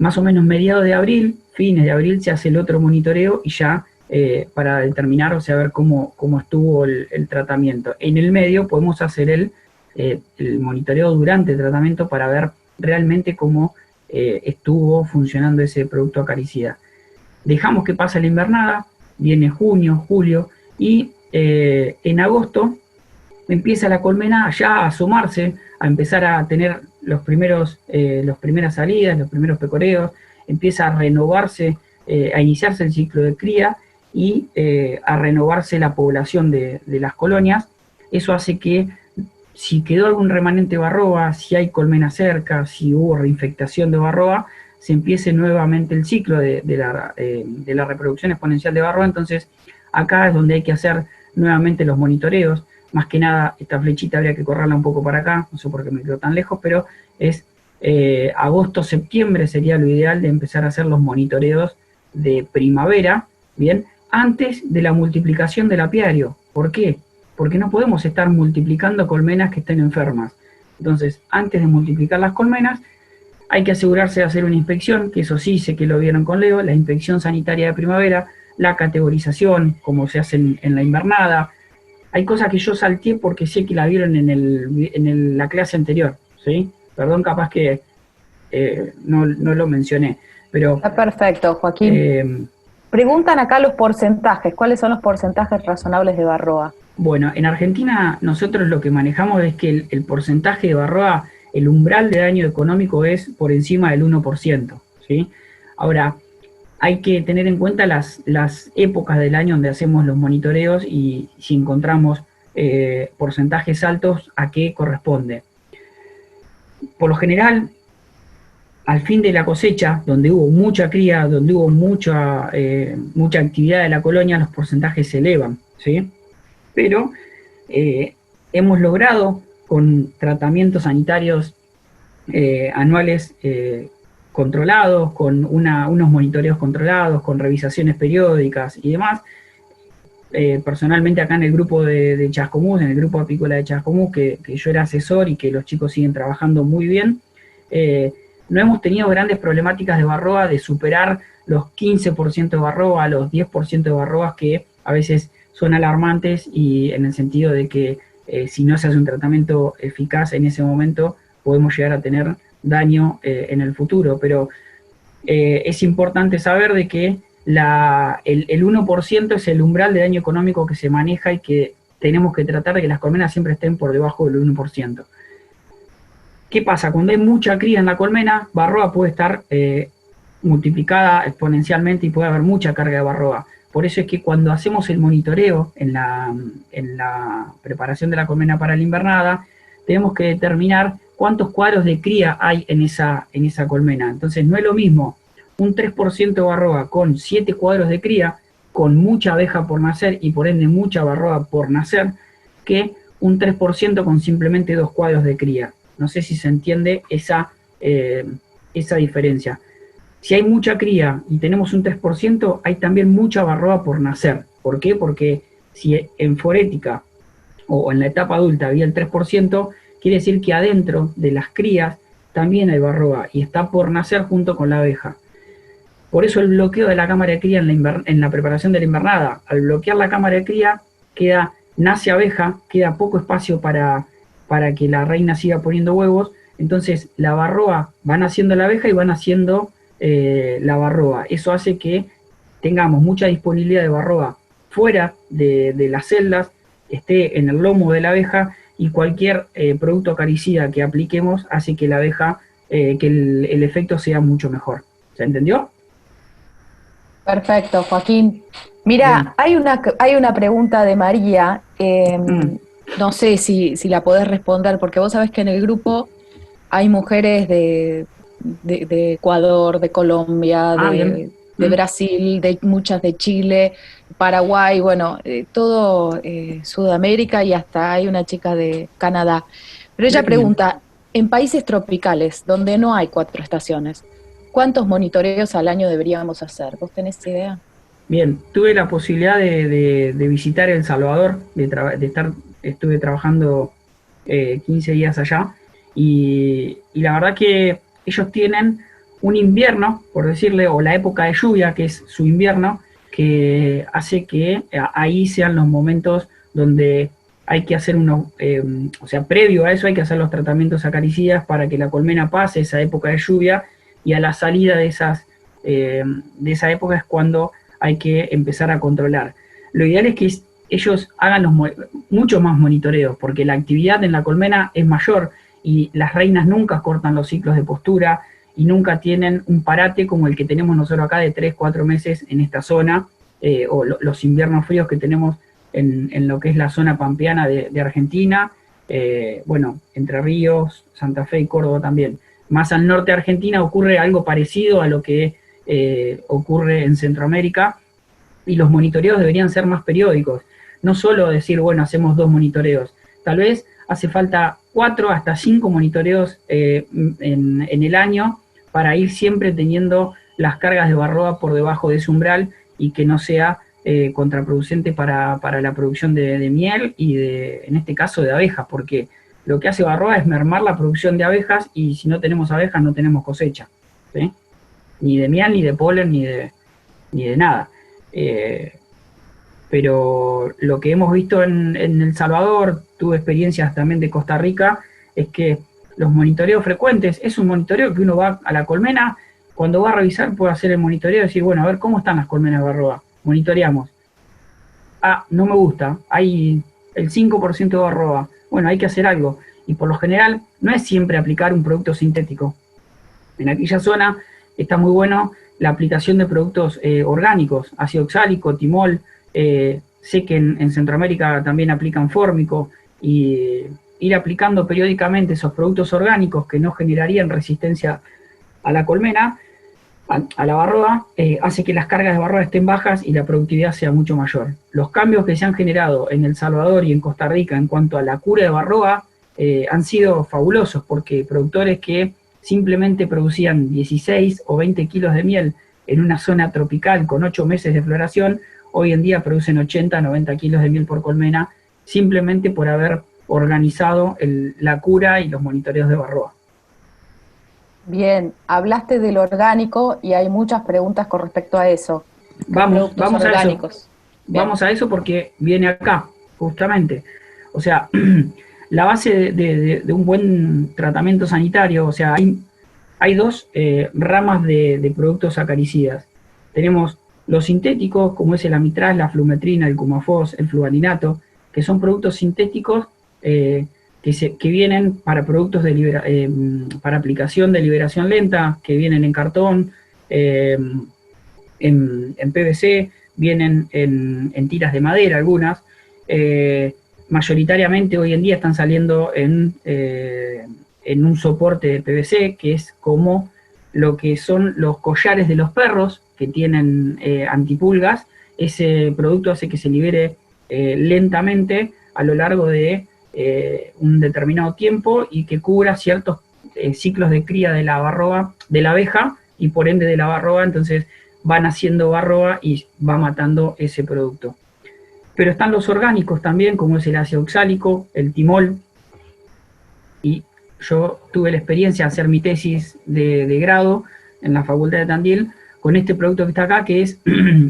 Más o menos mediados de abril, fines de abril, se hace el otro monitoreo y ya para determinar, o sea, ver cómo estuvo el tratamiento. En el medio podemos hacer el monitoreo durante el tratamiento para ver realmente cómo estuvo funcionando ese producto acaricida. Dejamos que pase la invernada, viene junio, julio, y en agosto empieza la colmena ya a asomarse, a empezar a tener las primeras salidas, los primeros pecoreos, empieza a renovarse, a iniciarse el ciclo de cría y a renovarse la población de las colonias. Eso hace que si quedó algún remanente de barroa, si hay colmena cerca, si hubo reinfectación de barroa, se empiece nuevamente el ciclo de la reproducción exponencial de barroa. Entonces acá es donde hay que hacer nuevamente los monitoreos. Más que nada, esta flechita habría que correrla un poco para acá, no sé por qué me quedo tan lejos, pero es agosto, septiembre sería lo ideal de empezar a hacer los monitoreos de primavera, ¿bien? Antes de la multiplicación del apiario. ¿Por qué? Porque no podemos estar multiplicando colmenas que estén enfermas. Entonces, antes de multiplicar las colmenas, hay que asegurarse de hacer una inspección, que eso sí sé que lo vieron con Leo, la inspección sanitaria de primavera, la categorización, como se hace en la invernada. Hay cosas que yo salteé porque sé que la vieron en la clase anterior, ¿sí? Perdón, capaz que no lo mencioné, pero... Está perfecto, Joaquín. Preguntan acá los porcentajes. ¿Cuáles son los porcentajes razonables de barroa? Bueno, en Argentina nosotros lo que manejamos es que el porcentaje de barroa, el umbral de daño económico es por encima del 1%, ¿sí? Ahora, hay que tener en cuenta las épocas del año donde hacemos los monitoreos y si encontramos porcentajes altos, ¿a qué corresponde? Por lo general, al fin de la cosecha, donde hubo mucha cría, donde hubo mucha actividad de la colonia, los porcentajes se elevan, ¿sí? Pero hemos logrado, con tratamientos sanitarios anuales controlados, con unos monitoreos controlados, con revisaciones periódicas y demás. Personalmente acá en el grupo de Chascomús, en el grupo apícola de Chascomús, que yo era asesor y que los chicos siguen trabajando muy bien, no hemos tenido grandes problemáticas de barroa, de superar los 15% de barroa, los 10% de barroas que a veces son alarmantes y en el sentido de que si no se hace un tratamiento eficaz en ese momento podemos llegar a tener daño en el futuro, pero es importante saber de que el 1% es el umbral de daño económico que se maneja y que tenemos que tratar de que las colmenas siempre estén por debajo del 1%. ¿Qué pasa? Cuando hay mucha cría en la colmena, barroa puede estar multiplicada exponencialmente y puede haber mucha carga de barroa. Por eso es que cuando hacemos el monitoreo en la preparación de la colmena para la invernada, tenemos que determinar cuántos cuadros de cría hay en esa colmena. Entonces no es lo mismo un 3% de barroa con 7 cuadros de cría, con mucha abeja por nacer y por ende mucha barroa por nacer, que un 3% con simplemente 2 cuadros de cría. No sé si se entiende esa diferencia. Si hay mucha cría y tenemos un 3%, hay también mucha barroa por nacer. ¿Por qué? Porque si en forética o en la etapa adulta había el 3%, quiere decir que adentro de las crías también hay barroa y está por nacer junto con la abeja. Por eso el bloqueo de la cámara de cría en la preparación de la invernada. Al bloquear la cámara de cría, nace abeja, queda poco espacio para que la reina siga poniendo huevos, entonces la barroa va naciendo la abeja y va naciendo la barroa. Eso hace que tengamos mucha disponibilidad de barroa fuera de las celdas, esté en el lomo de la abeja y cualquier producto acaricida que apliquemos hace que la abeja, que el efecto sea mucho mejor. ¿Se entendió? Perfecto, Joaquín. Mira, hay una pregunta de María, no sé si la podés responder, porque vos sabés que en el grupo hay mujeres de Ecuador, de Colombia, de Brasil, muchas de Chile, Paraguay, bueno, todo Sudamérica y hasta hay una chica de Canadá. Pero ella pregunta, en países tropicales, donde no hay 4 estaciones, ¿cuántos monitoreos al año deberíamos hacer? ¿Vos tenés idea? Bien, tuve la posibilidad de visitar El Salvador, estuve trabajando 15 días allá, y la verdad que ellos tienen un invierno, por decirle, o la época de lluvia, que es su invierno, que hace que ahí sean los momentos donde hay que hacer o sea, previo a eso hay que hacer los tratamientos acaricidas para que la colmena pase esa época de lluvia, y a la salida de esa época es cuando hay que empezar a controlar. Lo ideal es que ellos hagan muchos más monitoreos, porque la actividad en la colmena es mayor y las reinas nunca cortan los ciclos de postura y nunca tienen un parate como el que tenemos nosotros acá de 3-4 meses en esta zona, o los inviernos fríos que tenemos en lo que es la zona pampeana de Argentina, bueno, Entre Ríos, Santa Fe y Córdoba también. Más al norte de Argentina ocurre algo parecido a lo que ocurre en Centroamérica, y los monitoreos deberían ser más periódicos. No solo decir, bueno, hacemos 2 monitoreos. Tal vez hace falta 4 hasta 5 monitoreos en el año para ir siempre teniendo las cargas de varroa por debajo de ese umbral y que no sea contraproducente para la producción de miel y en este caso de abejas, porque lo que hace varroa es mermar la producción de abejas, y si no tenemos abejas no tenemos cosecha, ¿sí? Ni de miel, ni de polen, ni de nada. Pero lo que hemos visto en El Salvador, tuve experiencias también de Costa Rica, es que los monitoreos frecuentes, es un monitoreo que uno va a la colmena, cuando va a revisar puede hacer el monitoreo y decir, bueno, a ver cómo están las colmenas de varroa, monitoreamos. Ah, no me gusta, hay el 5% de varroa, bueno, hay que hacer algo. Y por lo general no es siempre aplicar un producto sintético. En aquella zona está muy bueno la aplicación de productos orgánicos, ácido oxálico, timol, sé que en Centroamérica también aplican fórmico, y ir aplicando periódicamente esos productos orgánicos que no generarían resistencia a la colmena, a la varroa, hace que las cargas de varroa estén bajas y la productividad sea mucho mayor. Los cambios que se han generado en El Salvador y en Costa Rica en cuanto a la cura de varroa han sido fabulosos, porque productores que simplemente producían 16 o 20 kilos de miel en una zona tropical con 8 meses de floración, hoy en día producen 80, 90 kilos de miel por colmena, simplemente por haber organizado la cura y los monitoreos de varroa. Bien, hablaste del orgánico y hay muchas preguntas con respecto a eso. Vamos a eso. Bien. Vamos a eso porque viene acá, justamente. O sea, la base de un buen tratamiento sanitario, o sea, hay 2 ramas de productos acaricidas. Tenemos los sintéticos, como es el amitraz, la flumetrina, el cumafos, el fluvalinato, que son productos sintéticos que vienen para productos para aplicación de liberación lenta, que vienen en cartón, en PVC, vienen en tiras de madera algunas. Mayoritariamente hoy en día están saliendo en un soporte de PVC, que es como lo que son los collares de los perros que tienen antipulgas. Ese producto hace que se libere lentamente a lo largo de un determinado tiempo y que cubra ciertos ciclos de cría de la varroa, de la abeja, y por ende de la varroa. Entonces van haciendo varroa y va matando ese producto. Pero están los orgánicos también, como es el ácido oxálico, el timol, y yo tuve la experiencia de hacer mi tesis de grado en la Facultad de Tandil con este producto que está acá, que es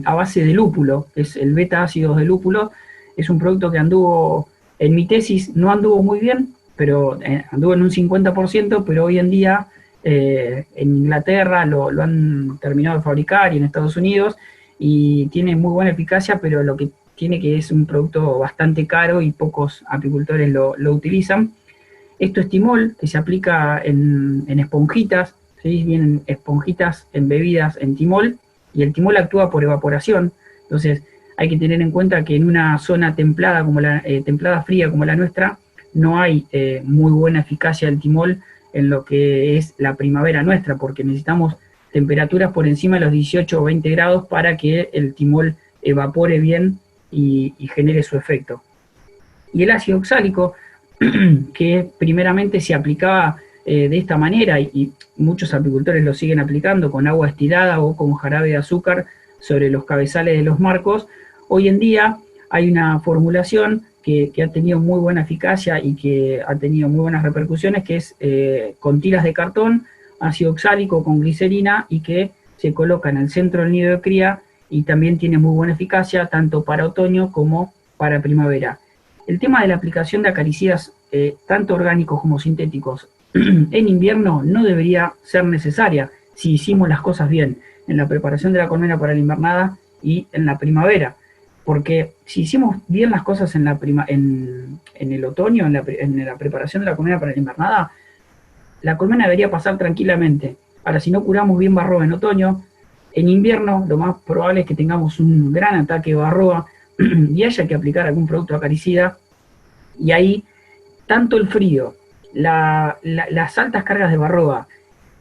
a base de lúpulo, que es el beta-ácidos de lúpulo. Es un producto que anduvo, en mi tesis no anduvo muy bien, pero anduvo en un 50%, pero hoy en día en Inglaterra lo han terminado de fabricar, y en Estados Unidos, y tiene muy buena eficacia, pero lo que tiene que es un producto bastante caro y pocos apicultores lo utilizan. Esto es timol, que se aplica en esponjitas, ¿sí? Vienen esponjitas embebidas en timol, y el timol actúa por evaporación. Entonces hay que tener en cuenta que en una zona templada templada fría como la nuestra, no hay muy buena eficacia del timol en lo que es la primavera nuestra, porque necesitamos temperaturas por encima de los 18 o 20 grados para que el timol evapore bien y genere su efecto. Y el ácido oxálico, que primeramente se aplicaba de esta manera, y muchos apicultores lo siguen aplicando con agua destilada o con jarabe de azúcar sobre los cabezales de los marcos. Hoy en día hay una formulación que ha tenido muy buena eficacia y que ha tenido muy buenas repercusiones, que es con tiras de cartón, ácido oxálico con glicerina, y que se coloca en el centro del nido de cría, y también tiene muy buena eficacia tanto para otoño como para primavera. el tema de la aplicación de acaricidas, tanto orgánicos como sintéticos, en invierno no debería ser necesaria si hicimos las cosas bien en la preparación de la colmena para la invernada y en la primavera. Porque si hicimos bien las cosas en el otoño, en la preparación de la colmena para la invernada, la colmena debería pasar tranquilamente. Ahora, si no curamos bien varroa en otoño, en invierno lo más probable es que tengamos un gran ataque de varroa y haya que aplicar algún producto acaricida, y ahí tanto el frío, las altas cargas de varroa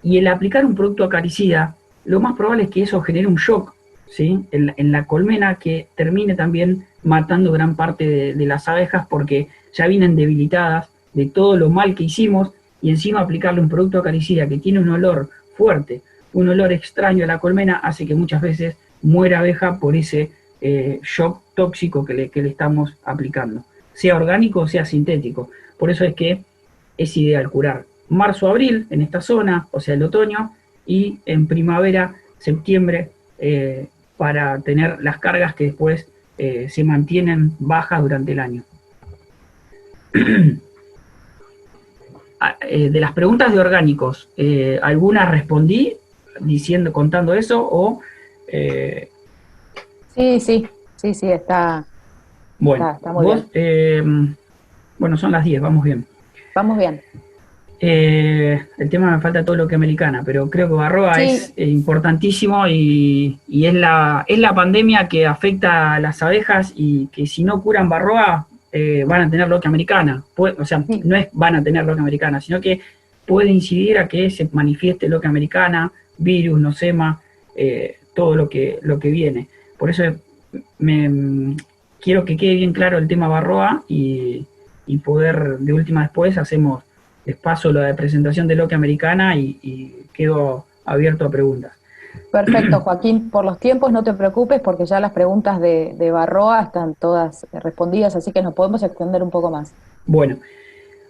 y el aplicar un producto acaricida, lo más probable es que eso genere un shock, ¿sí?, en la colmena, que termine también matando gran parte de las abejas, porque ya vienen debilitadas de todo lo mal que hicimos, y encima aplicarle un producto acaricida que tiene un olor fuerte, un olor extraño a la colmena, hace que muchas veces muera abeja por ese shock tóxico que le estamos aplicando, sea orgánico o sea sintético. Por eso es que es ideal curar marzo-abril en esta zona, o sea el otoño, y en primavera, septiembre, para tener las cargas que después se mantienen bajas durante el año. De las preguntas de orgánicos, algunas respondí contando eso, o... Sí, está... Bueno, está muy bien. Bueno, son las 10, vamos bien. Vamos bien. El tema me falta todo lo que americana, pero creo que varroa Sí. es importantísimo, y es la pandemia que afecta a las abejas, y que si no curan varroa van a tener loquia americana. O sea, Sí. no es van a tener loquia americana, sino que puede incidir a que se manifieste loquia americana, virus, nosema, todo lo que viene. Por eso quiero que quede bien claro el tema varroa, y poder, de última, después les paso la presentación de loquia americana y quedo abierto a preguntas. Perfecto, Joaquín. Por los tiempos no te preocupes, porque ya las preguntas de Varroa están todas respondidas, así que nos podemos extender un poco más. Bueno,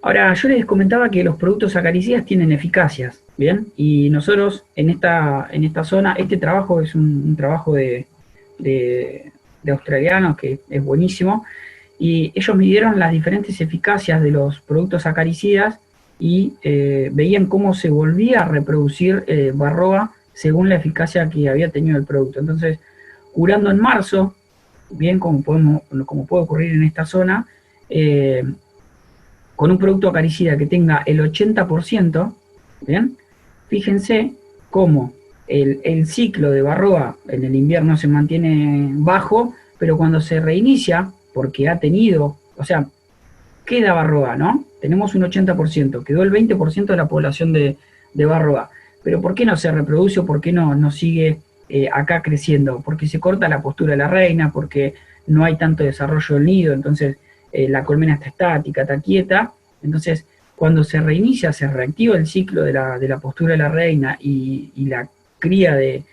ahora yo les comentaba que los productos acaricidas tienen eficacias, ¿bien? Y nosotros en esta zona, este trabajo es un trabajo de australianos que es buenísimo, y ellos midieron las diferentes eficacias de los productos acaricidas y veían cómo se volvía a reproducir varroa según la eficacia que había tenido el producto. Entonces, curando en marzo, bien, como puede ocurrir en esta zona, con un producto acaricida que tenga el 80%, bien, fíjense cómo el ciclo de varroa en el invierno se mantiene bajo, pero cuando se reinicia, porque ha tenido, o sea, queda varroa, ¿no? Tenemos un 80%, quedó el 20% de la población de varroa. Pero ¿por qué no se reproduce o por qué no sigue acá creciendo? Porque se corta la postura de la reina, porque no hay tanto desarrollo del nido, entonces la colmena está estática, está quieta. Entonces, cuando se reinicia, se reactiva el ciclo de la postura de la reina y la cría de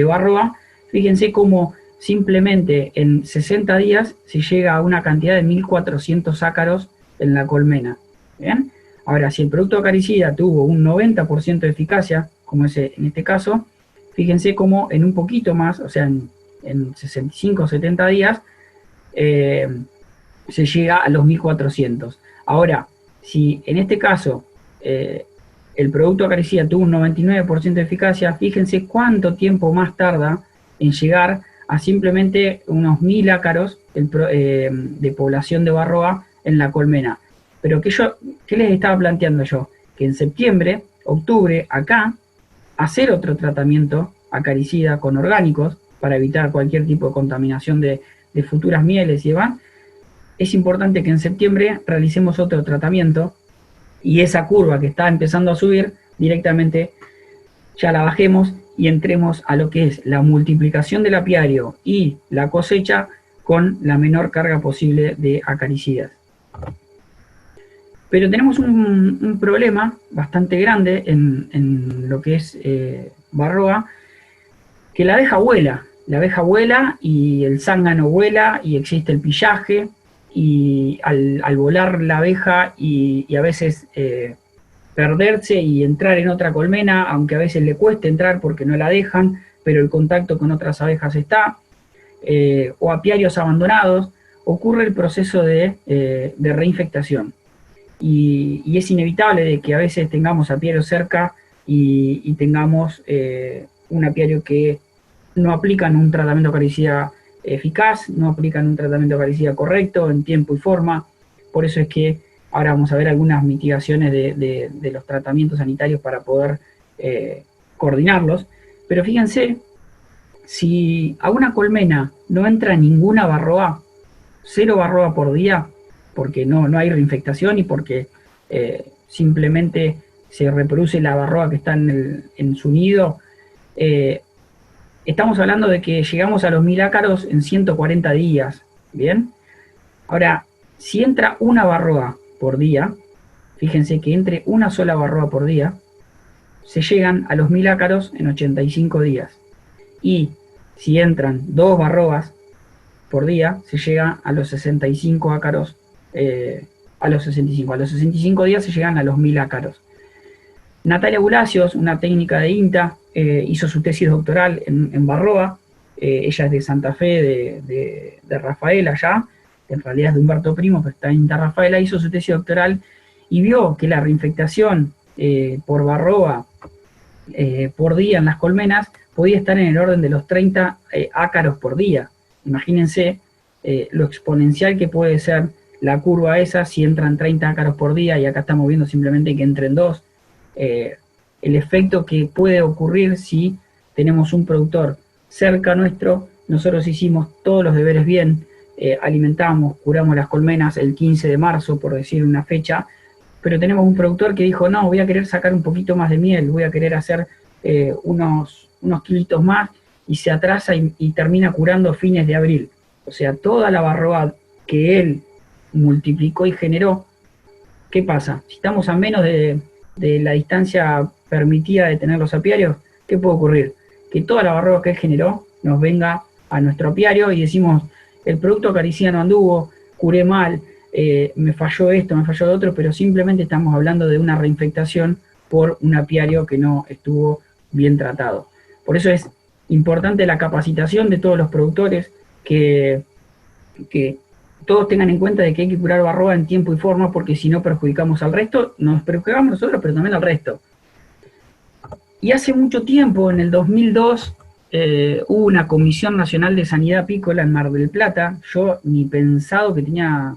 varroa. Fíjense cómo simplemente en 60 días se llega a una cantidad de 1.400 ácaros en la colmena. ¿Bien? Ahora, si el producto acaricida tuvo un 90% de eficacia, como es en este caso, fíjense cómo en un poquito más, o sea, en 65 o 70 días, se llega a los 1.400. Ahora, si en este caso el producto acaricida tuvo un 99% de eficacia, fíjense cuánto tiempo más tarda en llegar a simplemente unos 1.000 ácaros de población de varroa en la colmena. Pero ¿qué les estaba planteando yo? Que en septiembre, octubre, acá, hacer otro tratamiento acaricida con orgánicos para evitar cualquier tipo de contaminación de futuras mieles y demás. Es importante que en septiembre realicemos otro tratamiento y esa curva que está empezando a subir directamente ya la bajemos y entremos a lo que es la multiplicación del apiario y la cosecha con la menor carga posible de acaricidas. Pero tenemos un problema bastante grande en lo que es varroa, que la abeja vuela y el zángano vuela y existe el pillaje, y al volar la abeja y a veces perderse y entrar en otra colmena, aunque a veces le cueste entrar porque no la dejan, pero el contacto con otras abejas está, o apiarios abandonados, ocurre el proceso de reinfectación. Y es inevitable de que a veces tengamos apiarios cerca y tengamos un apiario que no aplican un tratamiento acaricida eficaz, no aplican un tratamiento acaricida correcto, en tiempo y forma. Por eso es que ahora vamos a ver algunas mitigaciones de los tratamientos sanitarios para poder coordinarlos. Pero fíjense, si a una colmena no entra ninguna varroa, 0 varroa por día, porque no hay reinfectación y porque simplemente se reproduce la varroa que está en su nido, estamos hablando de que llegamos a los 1000 ácaros en 140 días, ¿bien? Ahora, si entra una varroa por día, fíjense que entre una sola varroa por día, se llegan a los 1000 ácaros en 85 días. Y si entran 2 varroas por día, se llega a los 65 ácaros, a los 65 días se llegan a los 1000 ácaros. Natalia Bulacios, una técnica de INTA, hizo su tesis doctoral en varroa. Ella es de Santa Fe, de Rafaela allá, en realidad es de Humberto Primo, pero está en INTA Rafaela, hizo su tesis doctoral y vio que la reinfectación por varroa por día en las colmenas podía estar en el orden de los 30 ácaros por día. Imagínense lo exponencial que puede ser la curva esa si entran 30 ácaros por día, y acá estamos viendo simplemente que entren 2. El efecto que puede ocurrir si tenemos un productor cerca nuestro. Nosotros hicimos todos los deberes bien, alimentamos, curamos las colmenas el 15 de marzo, por decir una fecha, pero tenemos un productor que dijo, no, voy a querer sacar un poquito más de miel, voy a querer hacer unos kilitos más, y se atrasa y termina curando fines de abril. O sea, toda la varroa que él multiplicó y generó, ¿qué pasa? Si estamos a menos de la distancia permitida de tener los apiarios, ¿qué puede ocurrir? Que toda la varroa que él generó nos venga a nuestro apiario y decimos, el producto acaricida no anduvo, curé mal, me falló esto, me falló lo otro, pero simplemente estamos hablando de una reinfectación por un apiario que no estuvo bien tratado. Por eso es importante la capacitación de todos los productores, que todos tengan en cuenta de que hay que curar varroa en tiempo y forma, porque si no perjudicamos al resto, nos perjudicamos nosotros, pero también al resto. Y hace mucho tiempo, en el 2002, hubo una Comisión Nacional de Sanidad Apícola en Mar del Plata. Yo ni pensado que tenía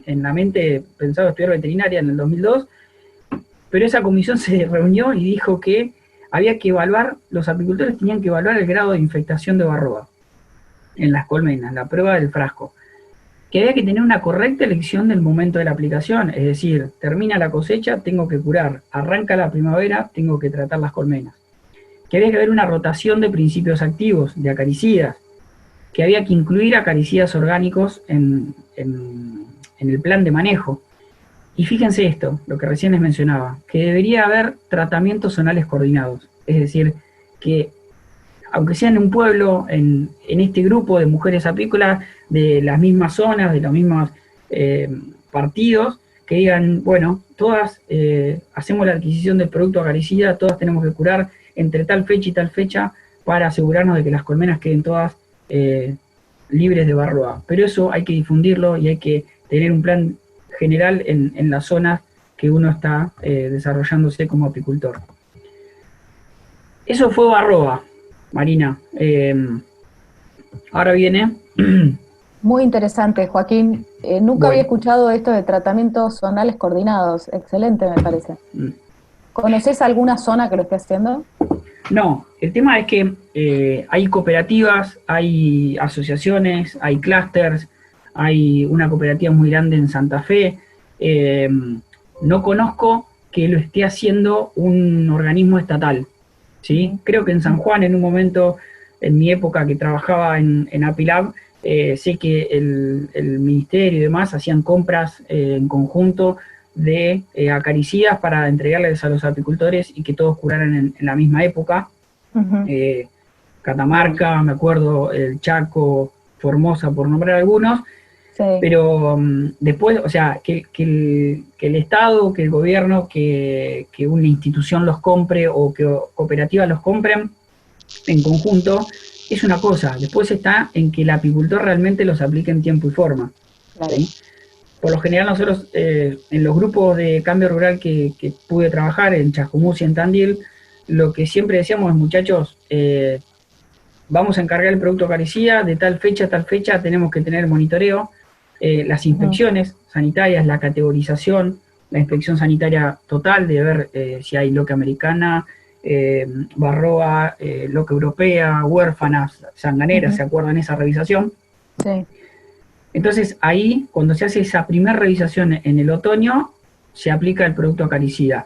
en la mente, pensado estudiar veterinaria en el 2002, pero esa comisión se reunió y dijo que había que evaluar, los apicultores tenían que evaluar el grado de infectación de varroa en las colmenas, la prueba del frasco. Que había que tener una correcta elección del momento de la aplicación, es decir, termina la cosecha, tengo que curar, arranca la primavera, tengo que tratar las colmenas. Que había que haber una rotación de principios activos, de acaricidas, que había que incluir acaricidas orgánicos en el plan de manejo. Y fíjense esto, lo que recién les mencionaba, que debería haber tratamientos zonales coordinados, es decir, que aunque sea en un pueblo, en este grupo de mujeres apícolas, de las mismas zonas, de los mismos partidos, que digan, bueno, todas hacemos la adquisición del producto acaricida, todas tenemos que curar entre tal fecha y tal fecha para asegurarnos de que las colmenas queden todas libres de varroa. Pero eso hay que difundirlo y hay que tener un plan general en las zonas que uno está desarrollándose como apicultor. Eso fue varroa, Marina. Ahora viene... Muy interesante, Joaquín. Nunca había escuchado esto de tratamientos zonales coordinados. Excelente, me parece. ¿Conoces alguna zona que lo esté haciendo? No, el tema es que hay cooperativas, hay asociaciones, hay clústeres, hay una cooperativa muy grande en Santa Fe. No conozco que lo esté haciendo un organismo estatal, ¿sí? Creo que en San Juan, en un momento, en mi época que trabajaba en Apilab, sé que el ministerio y demás hacían compras en conjunto de acaricidas para entregarles a los apicultores y que todos curaran en la misma época. Catamarca, me acuerdo, el Chaco, Formosa, por nombrar algunos. Sí. Pero después, o sea, que el Estado, que el gobierno, que una institución los compre o que cooperativas los compren en conjunto, es una cosa. Después está en que el apicultor realmente los aplique en tiempo y forma. Claro. ¿Sí? Por lo general nosotros en los grupos de cambio rural que pude trabajar en Chascomús y en Tandil, lo que siempre decíamos es, muchachos, vamos a encargar el producto acaricida, de tal fecha a tal fecha tenemos que tener monitoreo, las inspecciones sanitarias, la categorización, la inspección sanitaria total de ver si hay loca americana, barroa, loca europea, huérfanas, sanganeras, ¿se acuerdan esa revisación? Sí. Entonces ahí, cuando se hace esa primera revisión en el otoño, se aplica el producto acaricida.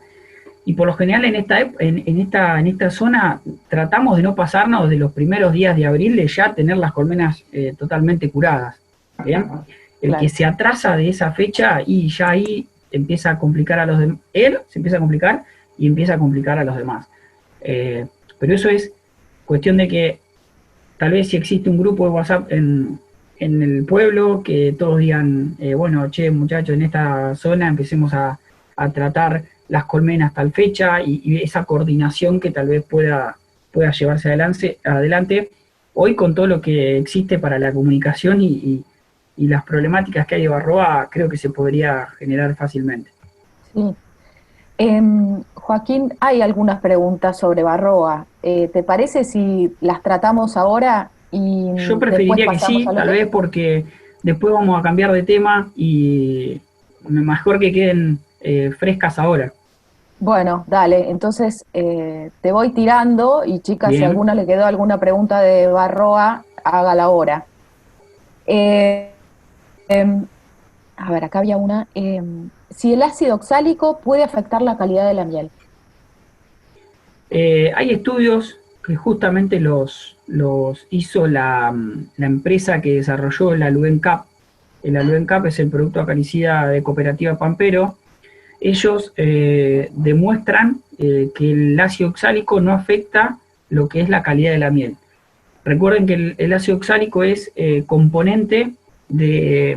Y por lo general en esta zona tratamos de no pasarnos de los primeros días de abril de ya tener las colmenas totalmente curadas. ¿Bien? El Claro. que se atrasa de esa fecha y ya ahí empieza a complicar a los demás. Él se empieza a complicar y empieza a complicar a los demás. Pero eso es cuestión de que tal vez si existe un grupo de WhatsApp en el pueblo que todos digan, bueno, che, muchachos, en esta zona empecemos a tratar las colmenas tal fecha y esa coordinación que tal vez pueda llevarse adelante. Hoy con todo lo que existe para la comunicación y las problemáticas que hay de Barroa, creo que se podría generar fácilmente. Sí. Joaquín, hay algunas preguntas sobre Barroa. ¿Te parece si las tratamos ahora y Yo después preferiría que pasamos sí, al tal otro? vez porque después vamos a cambiar de tema y mejor que queden frescas ahora. Bueno, dale, entonces te voy tirando y chicas, si a Bien. alguna le quedó alguna pregunta de Barroa, hágala ahora. Eh, em, a ver, acá había una. Si el ácido oxálico puede afectar la calidad de la miel. Hay estudios que justamente los hizo la empresa que desarrolló el Aluencap. El Aluencap es el producto acaricida de Cooperativa Pampero. Ellos demuestran que el ácido oxálico no afecta lo que es la calidad de la miel. Recuerden que el ácido oxálico es componente de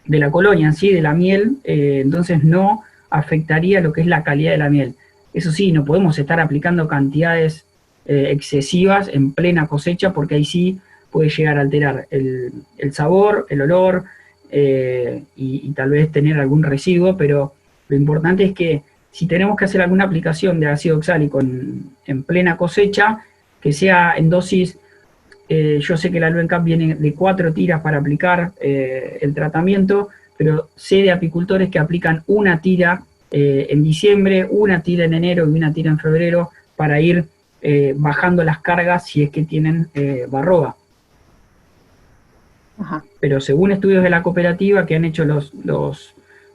la colonia en sí, de la miel, entonces no afectaría lo que es la calidad de la miel. Eso sí, no podemos estar aplicando cantidades excesivas en plena cosecha porque ahí sí puede llegar a alterar el sabor, el olor y tal vez tener algún residuo, pero lo importante es que si tenemos que hacer alguna aplicación de ácido oxálico en plena cosecha, que sea en dosis. Yo sé que la Luencap viene de 4 tiras para aplicar el tratamiento, pero sé de apicultores que aplican una tira en diciembre, una tira en enero y una tira en febrero para ir bajando las cargas si es que tienen barroa. Ajá. Pero según estudios de la cooperativa que han hecho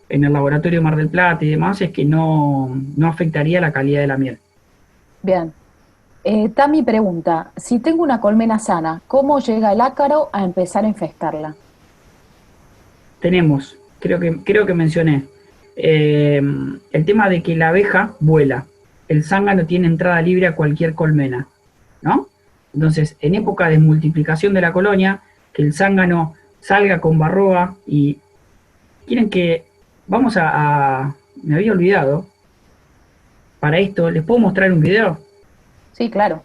en el laboratorio Mar del Plata y demás, es que no afectaría la calidad de la miel. Bien. Tami pregunta, si tengo una colmena sana, ¿cómo llega el ácaro a empezar a infestarla? Tenemos, creo que mencioné, el tema de que la abeja vuela, el zángano tiene entrada libre a cualquier colmena, ¿no? Entonces, en Sí. época de multiplicación de la colonia, que el zángano salga con barroa y quieren que, me había olvidado, para esto, ¿les puedo mostrar un video? Sí, claro.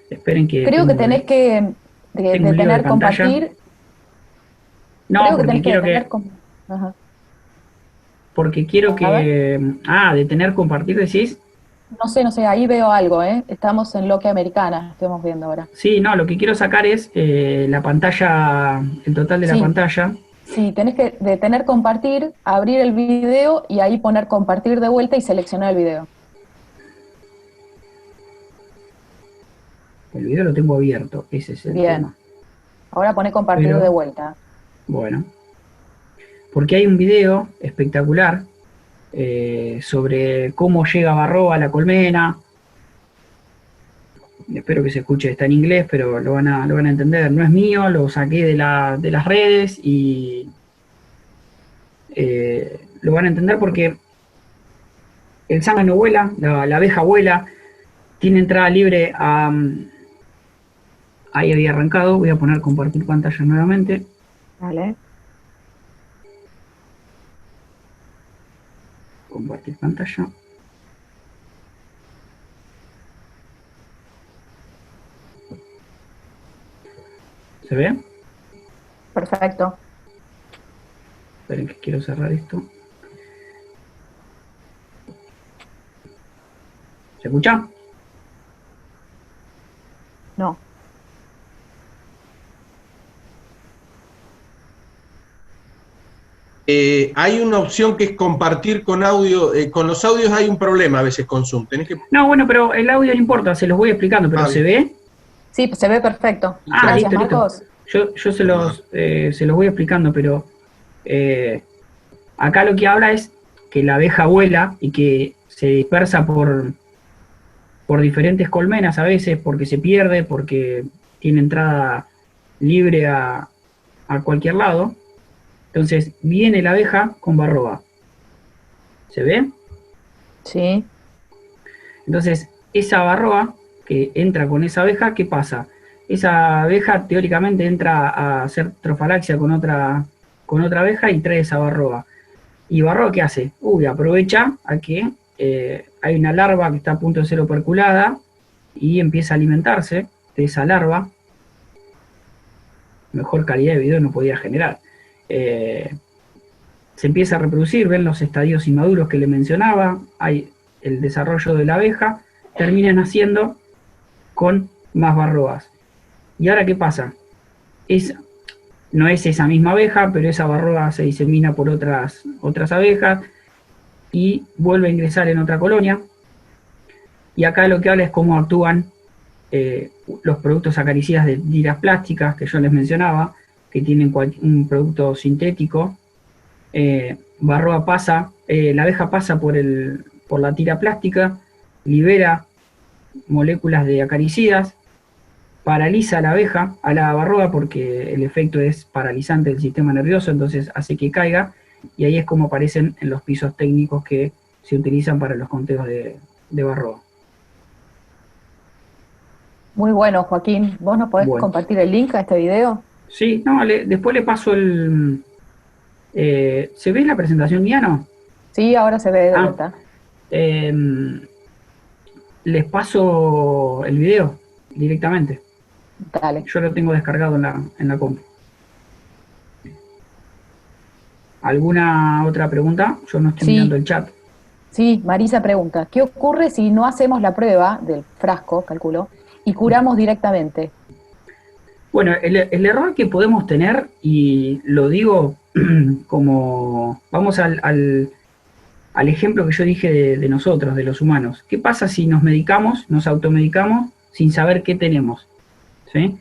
Esperen que Creo que tenés que tengo un lío de detener pantalla. compartir. No, Creo que tenés que detener Ajá. porque quiero A ver. detener compartir, decís. No sé, ahí veo algo, ¿eh? Estamos en Loque Americana, estamos viendo ahora. Sí, no, lo que quiero sacar es la pantalla, el total de la Sí, pantalla. sí, tenés que detener compartir, abrir el video y ahí poner compartir de vuelta y seleccionar el video. El video lo tengo abierto, ese es el Bien. tema. Ahora pone compartir de Pero, vuelta. bueno, porque hay un video espectacular sobre cómo llega Barroa a la colmena. Espero que se escuche, está en inglés, pero lo van a entender. No es mío, lo saqué de las redes y lo van a entender porque el zángano vuela, la abeja vuela, tiene entrada libre a... ahí había arrancado, voy a poner compartir pantalla nuevamente. Vale. Compartir pantalla. ¿Se ve? Perfecto. Esperen que quiero cerrar esto. ¿Se escucha? No. Hay una opción que es compartir con audio. Con los audios hay un problema a veces con Zoom. Tenés que... No, bueno, pero el audio no importa, se los voy explicando, pero ¿se ve? Sí, pues se ve perfecto. Ah, Gracias, listo, Marcos. listo. Yo se los voy explicando, pero acá lo que habla es que la abeja vuela y que se dispersa por diferentes colmenas a veces, porque se pierde, porque tiene entrada libre a cualquier lado. Entonces viene la abeja con barroa. ¿Se ve? Sí. Entonces esa barroa que entra con esa abeja, ¿qué pasa? Esa abeja teóricamente entra a hacer trofalaxia con otra abeja y trae esa barroa. ¿Y barroa qué hace? Aprovecha a que hay una larva que está a punto de ser operculada y empieza a alimentarse de esa larva. Mejor calidad de video no podía generar. Se empieza a reproducir, ven los estadios inmaduros que le mencionaba, hay el desarrollo de la abeja, termina naciendo con más barroas. ¿Y ahora qué pasa? No es esa misma abeja, pero esa barroa se disemina por otras abejas y vuelve a ingresar en otra colonia. Y acá lo que habla es cómo actúan los productos acaricidas de tiras plásticas que yo les mencionaba, que tienen un producto sintético. Barroa pasa, la abeja pasa por la tira plástica, libera moléculas de acaricidas, paraliza a la abeja, a la barroa, porque el efecto es paralizante del sistema nervioso, entonces hace que caiga, y ahí es como aparecen en los pisos técnicos que se utilizan para los conteos de barroa. Muy bueno, Joaquín. ¿Vos nos podés compartir el link a este video? Sí, no, después le paso el... ¿se ve la presentación mía, no? Sí, ahora se ve de vuelta. Les paso el video directamente. Dale. Yo lo tengo descargado en la compu. ¿Alguna otra pregunta? Yo no estoy mirando el chat. Sí, Marisa pregunta, ¿qué ocurre si no hacemos la prueba del frasco, calculo, y curamos directamente? Bueno, el error que podemos tener, y lo digo como, vamos al ejemplo que yo dije de nosotros, de los humanos. ¿Qué pasa si nos medicamos, nos automedicamos sin saber qué tenemos? ¿Sí?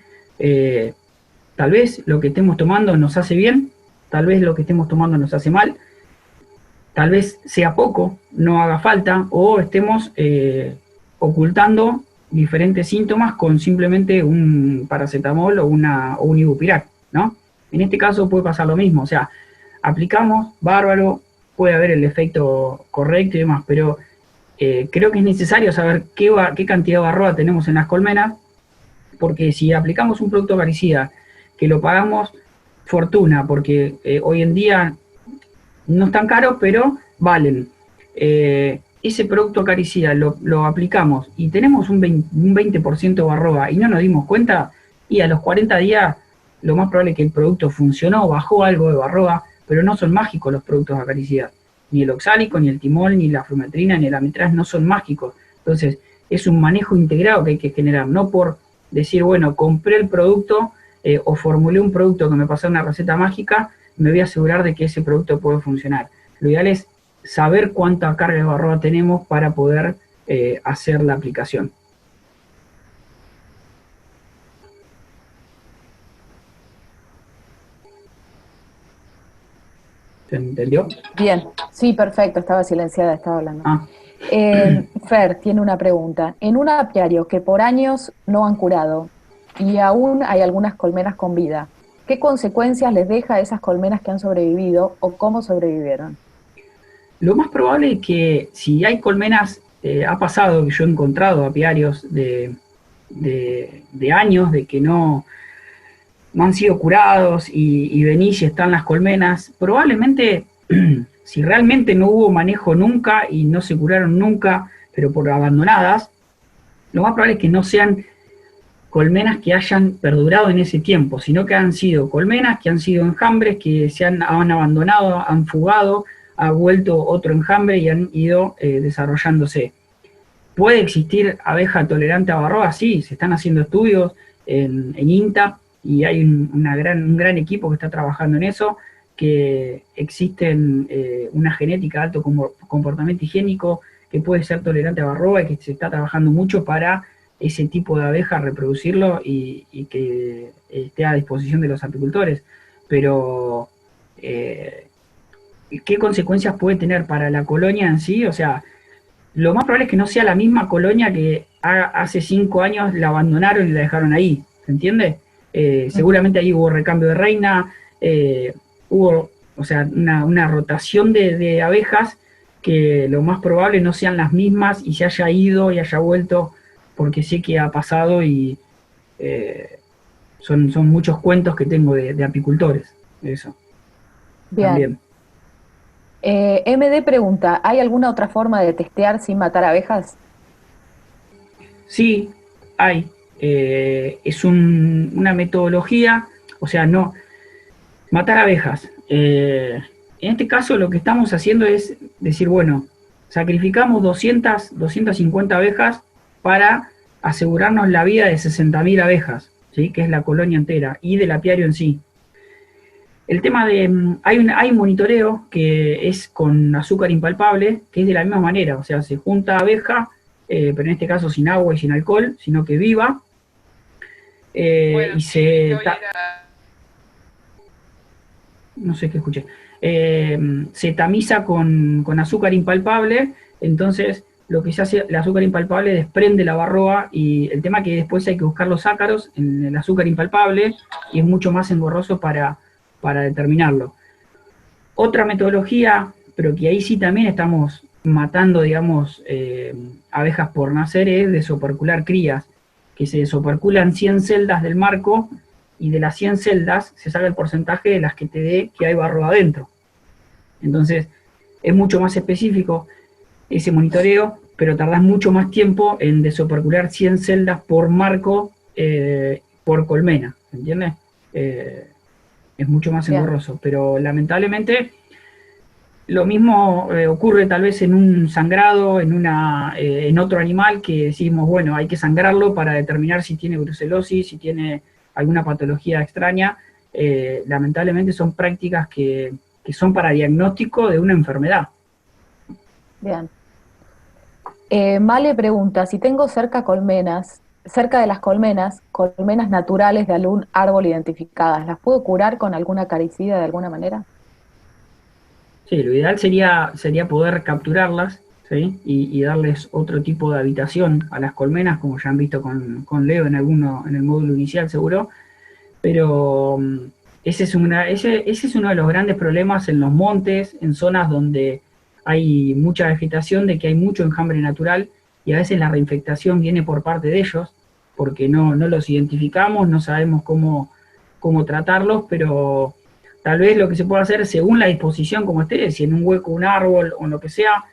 Tal vez lo que estemos tomando nos hace bien, tal vez lo que estemos tomando nos hace mal, tal vez sea poco, no haga falta, o estemos ocultando diferentes síntomas con simplemente un paracetamol o un ibupirac, ¿no? En este caso puede pasar lo mismo, o sea, aplicamos, bárbaro, puede haber el efecto correcto y demás, pero creo que es necesario saber qué cantidad de barroa tenemos en las colmenas, porque si aplicamos un producto acaricida que lo pagamos fortuna, porque hoy en día no es tan caro, pero valen. Ese producto acaricida lo aplicamos y tenemos un 20% de barroa y no nos dimos cuenta, y a los 40 días lo más probable es que el producto funcionó, bajó algo de barroa, pero no son mágicos los productos acaricidas. Ni el oxálico, ni el timol, ni la frumetrina, ni el amitraz no son mágicos. Entonces, es un manejo integrado que hay que generar, no por decir, bueno, compré el producto o formulé un producto que me pasó una receta mágica, me voy a asegurar de que ese producto puede funcionar. Lo ideal es saber cuánta carga de barroa tenemos para poder hacer la aplicación. ¿Se entendió? Bien, sí, perfecto, estaba silenciada, estaba hablando. Fer tiene una pregunta. En un apiario que por años no han curado y aún hay algunas colmenas con vida, ¿qué consecuencias les deja a esas colmenas que han sobrevivido o cómo sobrevivieron? Lo más probable es que si hay colmenas, ha pasado que yo he encontrado apiarios de años, de que no han sido curados y venís y están las colmenas, probablemente si realmente no hubo manejo nunca y no se curaron nunca, pero por abandonadas, lo más probable es que no sean colmenas que hayan perdurado en ese tiempo, sino que han sido colmenas, que han sido enjambres, que han abandonado, han fugado, ha vuelto otro enjambre y han ido desarrollándose. ¿Puede existir abeja tolerante a varroa? Sí, se están haciendo estudios en INTA y hay un gran equipo que está trabajando en eso, que existen una genética de alto comportamiento higiénico que puede ser tolerante a varroa y que se está trabajando mucho para ese tipo de abeja reproducirlo y que esté a disposición de los apicultores. Pero, ¿qué consecuencias puede tener para la colonia en sí? O sea, lo más probable es que no sea la misma colonia que hace 5 años la abandonaron y la dejaron ahí, ¿se entiende? Seguramente ahí hubo recambio de reina, hubo, o sea, una rotación de abejas que lo más probable no sean las mismas y se haya ido y haya vuelto, porque sé que ha pasado y son muchos cuentos que tengo de apicultores, eso. Bien. También. MD pregunta, ¿hay alguna otra forma de testear sin matar abejas? Sí, hay. Es una metodología, o sea, no matar abejas. En este caso lo que estamos haciendo es decir, bueno, sacrificamos 250 abejas para asegurarnos la vida de 60.000 abejas, ¿sí? Que es la colonia entera, y del apiario en sí. El tema de, hay un monitoreo que es con azúcar impalpable, que es de la misma manera, o sea, se junta abeja, pero en este caso sin agua y sin alcohol, sino que viva, bueno, y no sé qué escuché, se tamiza con azúcar impalpable, entonces lo que se hace, el azúcar impalpable desprende la varroa, y el tema que después hay que buscar los ácaros en el azúcar impalpable, y es mucho más engorroso para determinarlo. Otra metodología, pero que ahí sí también estamos matando, digamos, abejas por nacer, es desopercular crías, que se desoperculan 100 celdas del marco, y de las 100 celdas se saca el porcentaje de las que te dé que hay varroa adentro. Entonces, es mucho más específico ese monitoreo, pero tardás mucho más tiempo en desopercular 100 celdas por marco, por colmena, ¿entiendes? Es mucho más engorroso, pero lamentablemente lo mismo ocurre tal vez en un sangrado, en otro animal, que decimos, bueno, hay que sangrarlo para determinar si tiene brucelosis, si tiene alguna patología extraña. Lamentablemente son prácticas que son para diagnóstico de una enfermedad. Bien. Male pregunta, si tengo cerca de las colmenas naturales de algún árbol identificadas, ¿las puedo curar con alguna acaricida de alguna manera? Sí, lo ideal sería poder capturarlas, ¿sí? y darles otro tipo de habitación a las colmenas, como ya han visto con Leo en el módulo inicial seguro, pero ese es uno de los grandes problemas en los montes, en zonas donde hay mucha vegetación, de que hay mucho enjambre natural, y a veces la reinfectación viene por parte de ellos, porque no los identificamos, no sabemos cómo tratarlos, pero tal vez lo que se puede hacer según la disposición como esté, si en un hueco, un árbol o en lo que sea,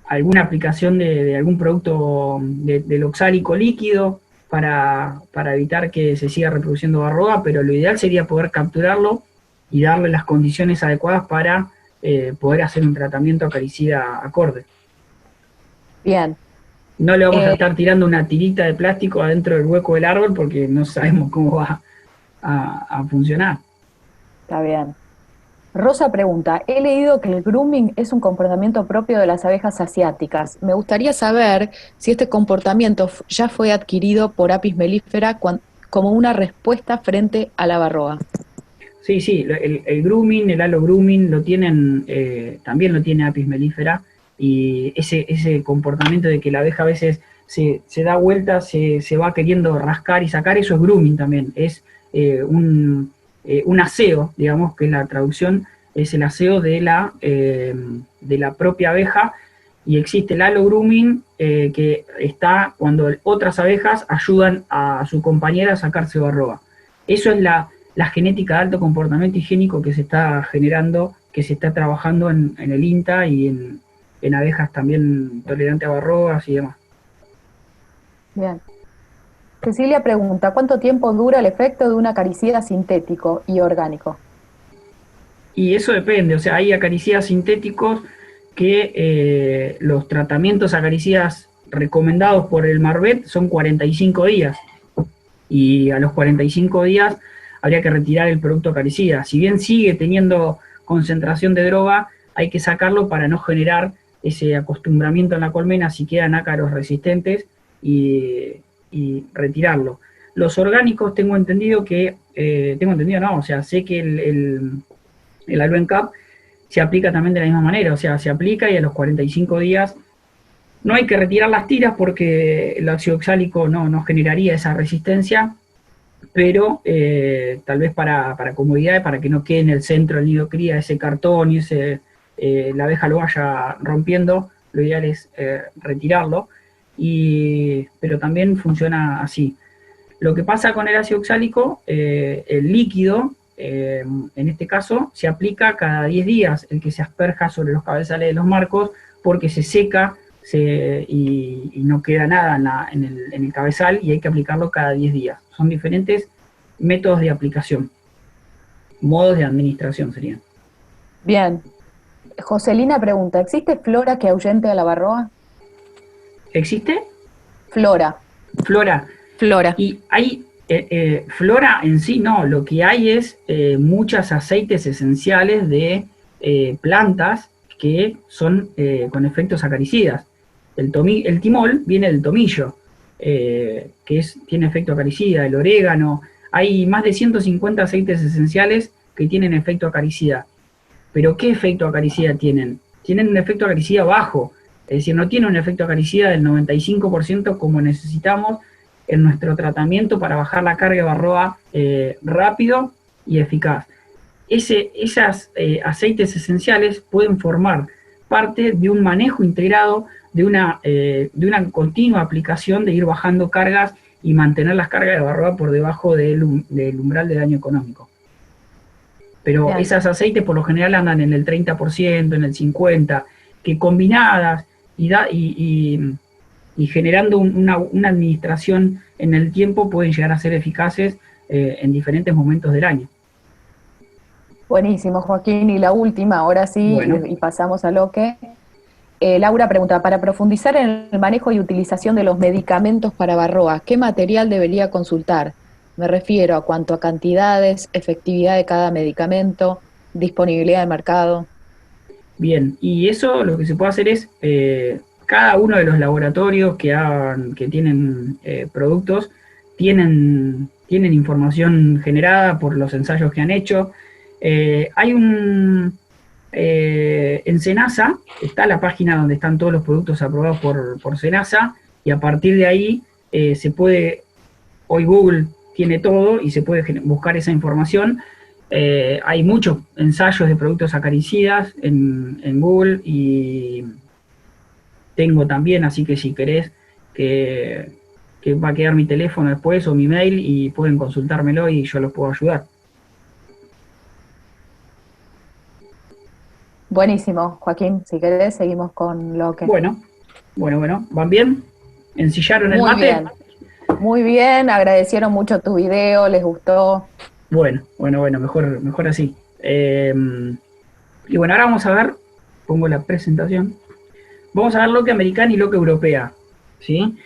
alguna aplicación de algún producto del oxálico líquido para evitar que se siga reproduciendo varroa, pero lo ideal sería poder capturarlo y darle las condiciones adecuadas para poder hacer un tratamiento acaricida acorde. Bien. No le vamos a estar tirando una tirita de plástico adentro del hueco del árbol porque no sabemos cómo va a funcionar. Está bien. Rosa pregunta, he leído que el grooming es un comportamiento propio de las abejas asiáticas. Me gustaría saber si este comportamiento ya fue adquirido por Apis mellifera como una respuesta frente a la varroa. Sí, el grooming, el halo grooming lo tienen, también lo tiene Apis mellifera, y ese comportamiento de que la abeja a veces se da vuelta, se va queriendo rascar y sacar, eso es grooming también, es un aseo, digamos, que la traducción es el aseo de la propia abeja, y existe el halo grooming, que está cuando otras abejas ayudan a su compañera a sacarse varroa. Eso es la genética de alto comportamiento higiénico que se está generando, que se está trabajando en el INTA y en abejas también tolerantes a varroas y demás. Bien. Cecilia pregunta, ¿cuánto tiempo dura el efecto de un acaricida sintético y orgánico? Y eso depende, o sea, hay acaricidas sintéticos que los tratamientos acaricidas recomendados por el Marbet son 45 días. Y a los 45 días habría que retirar el producto acaricida. Si bien sigue teniendo concentración de droga, hay que sacarlo para no generar ese acostumbramiento en la colmena si quedan ácaros resistentes y retirarlo. Los orgánicos tengo entendido que, o sea, sé que el Alvencap se aplica también de la misma manera, o sea, se aplica y a los 45 días no hay que retirar las tiras porque el ácido oxálico no generaría esa resistencia, pero tal vez para comodidad, para que no quede en el centro del nido cría ese cartón y la abeja lo vaya rompiendo, lo ideal es retirarlo, pero también funciona así. Lo que pasa con el ácido oxálico, el líquido, en este caso, se aplica cada 10 días, el que se asperja sobre los cabezales de los marcos, porque se seca y no queda nada en el cabezal y hay que aplicarlo cada 10 días. Son diferentes métodos de aplicación, modos de administración serían. Bien. Joselina pregunta, ¿existe flora que ahuyente a la varroa? ¿Existe? Flora. Flora. Flora. Y hay flora en sí no, lo que hay es muchos aceites esenciales de plantas que son con efectos acaricidas. El timol viene del tomillo, que tiene efecto acaricida, el orégano. Hay más de 150 aceites esenciales que tienen efecto acaricida. ¿Pero qué efecto acaricida tienen? Tienen un efecto acaricida bajo, es decir, no tienen un efecto acaricida del 95% como necesitamos en nuestro tratamiento para bajar la carga de varroa rápido y eficaz. Esos aceites esenciales pueden formar parte de un manejo integrado de una continua aplicación de ir bajando cargas y mantener las cargas de varroa por debajo del umbral de daño económico. Pero bien, esos aceites por lo general andan en el 30%, en el 50%, que combinadas y generando una administración en el tiempo pueden llegar a ser eficaces en diferentes momentos del año. Buenísimo, Joaquín. Y la última, ahora sí, bueno, y pasamos a lo que... Laura pregunta, para profundizar en el manejo y utilización de los medicamentos para varroa, ¿qué material debería consultar? Me refiero a cuanto a cantidades, efectividad de cada medicamento, disponibilidad de mercado. Bien, y eso lo que se puede hacer es, cada uno de los laboratorios que tienen productos, tienen información generada por los ensayos que han hecho. Hay en Senasa está la página donde están todos los productos aprobados por Senasa, y a partir de ahí se puede, hoy Google tiene todo y se puede buscar esa información. Hay muchos ensayos de productos acaricidas en Google y tengo también, así que si querés que va a quedar mi teléfono después o mi mail y pueden consultármelo y yo los puedo ayudar. Buenísimo, Joaquín, si querés seguimos con lo que... Bueno, ¿van bien? ¿Ensillaron el mate? Bien. Muy bien, agradecieron mucho tu video, les gustó. Bueno, mejor así. Y bueno, ahora vamos a ver, pongo la presentación, vamos a ver loque americana y loque europea, ¿sí?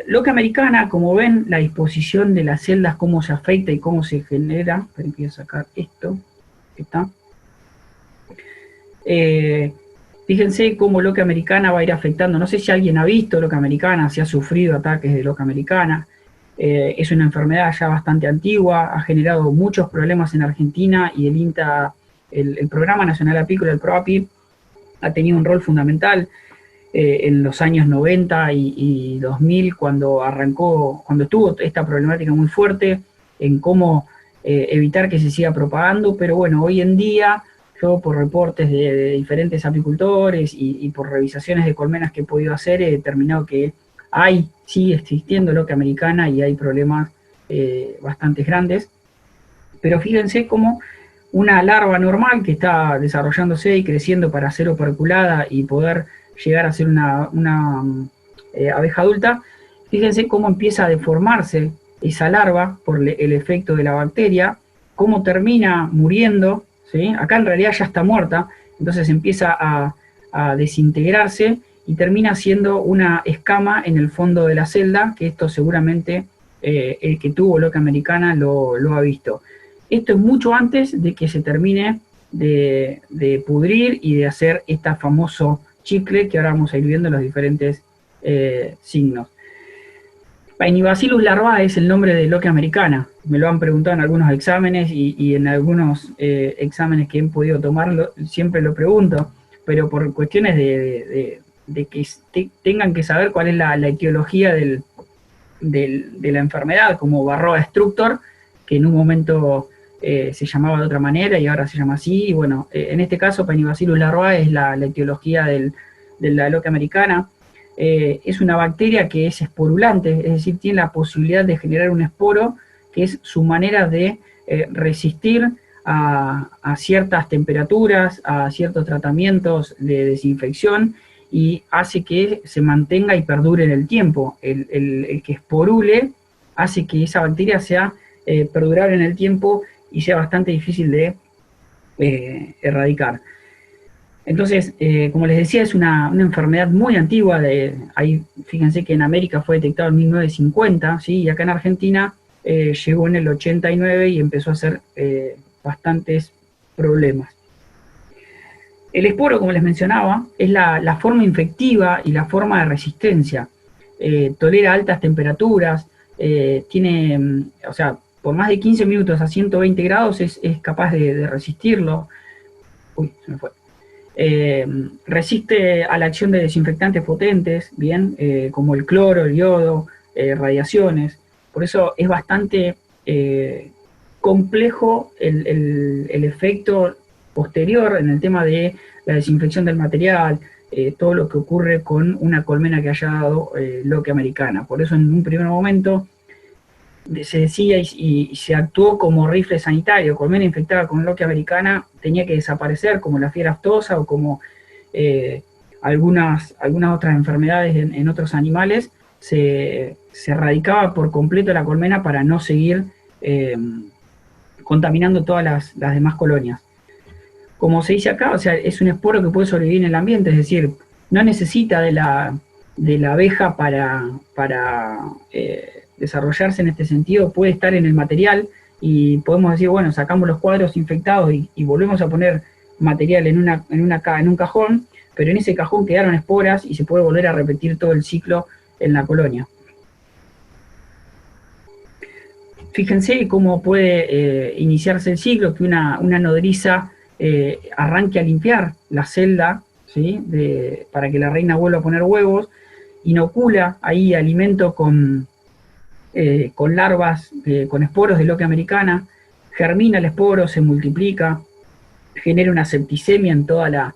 Loque americana, como ven, la disposición de las celdas, cómo se afecta y cómo se genera. Esperen que voy a sacar esto, que está. Fíjense cómo loca americana va a ir afectando. No sé si alguien ha visto loca americana, si ha sufrido ataques de loca americana. Es una enfermedad ya bastante antigua, ha generado muchos problemas en Argentina y el INTA, el Programa Nacional Apícola, el PROAPI, ha tenido un rol fundamental en los años 90 y 2000 cuando estuvo esta problemática muy fuerte en cómo evitar que se siga propagando, pero bueno, hoy en día yo por reportes de diferentes apicultores y por revisaciones de colmenas que he podido hacer, he determinado que sigue existiendo loca americana y hay problemas bastante grandes. Pero fíjense cómo una larva normal que está desarrollándose y creciendo para ser operculada y poder llegar a ser una abeja adulta, fíjense cómo empieza a deformarse esa larva por el efecto de la bacteria, cómo termina muriendo, ¿sí? Acá en realidad ya está muerta, entonces empieza a desintegrarse y termina siendo una escama en el fondo de la celda, que esto seguramente el que tuvo Loca Americana lo ha visto. Esto es mucho antes de que se termine de pudrir y de hacer este famoso chicle que ahora vamos a ir viendo los diferentes signos. Paenibacillus larvae es el nombre de Loca Americana. Me lo han preguntado en algunos exámenes y en algunos exámenes que he podido tomarlo, siempre lo pregunto, pero por cuestiones de que tengan que saber cuál es la etiología de la enfermedad, como Varroa destructor, que en un momento se llamaba de otra manera y ahora se llama así. Y bueno, en este caso Paenibacillus larvae es la etiología de la Loca Americana. Es una bacteria que es esporulante, es decir, tiene la posibilidad de generar un esporo, que es su manera de resistir a ciertas temperaturas, a ciertos tratamientos de desinfección, y hace que se mantenga y perdure en el tiempo. El que esporule hace que esa bacteria sea perdurable en el tiempo y sea bastante difícil de erradicar. Entonces, como les decía, es una enfermedad muy antigua. Ahí, fíjense que en América fue detectado en 1950, ¿sí? Y acá en Argentina llegó en el 89 y empezó a hacer bastantes problemas. El esporo, como les mencionaba, es la forma infectiva y la forma de resistencia. Tolera altas temperaturas, o sea, por más de 15 minutos a 120 grados es capaz de resistirlo. Uy, se me fue. Resiste a la acción de desinfectantes potentes, bien, como el cloro, el yodo, radiaciones. Por eso es bastante complejo el efecto posterior en el tema de la desinfección del material, todo lo que ocurre con una colmena que haya dado Loca Americana. Por eso en un primer momento se decía y se actuó como rifle sanitario. Colmena infectada con Loca Americana tenía que desaparecer, como la fiebre aftosa o como algunas otras enfermedades en otros animales. Se erradicaba por completo la colmena para no seguir contaminando todas las demás colonias. Como se dice acá, o sea, es un esporo que puede sobrevivir en el ambiente, es decir, no necesita de la abeja para desarrollarse en este sentido, puede estar en el material y podemos decir, bueno, sacamos los cuadros infectados y volvemos a poner material en un cajón, pero en ese cajón quedaron esporas y se puede volver a repetir todo el ciclo en la colonia. Fíjense cómo puede iniciarse el ciclo, que una nodriza arranque a limpiar la celda, ¿sí? Para que la reina vuelva a poner huevos, inocula ahí alimento con larvas, con esporos de Loca Americana, germina el esporo, se multiplica, genera una septicemia en toda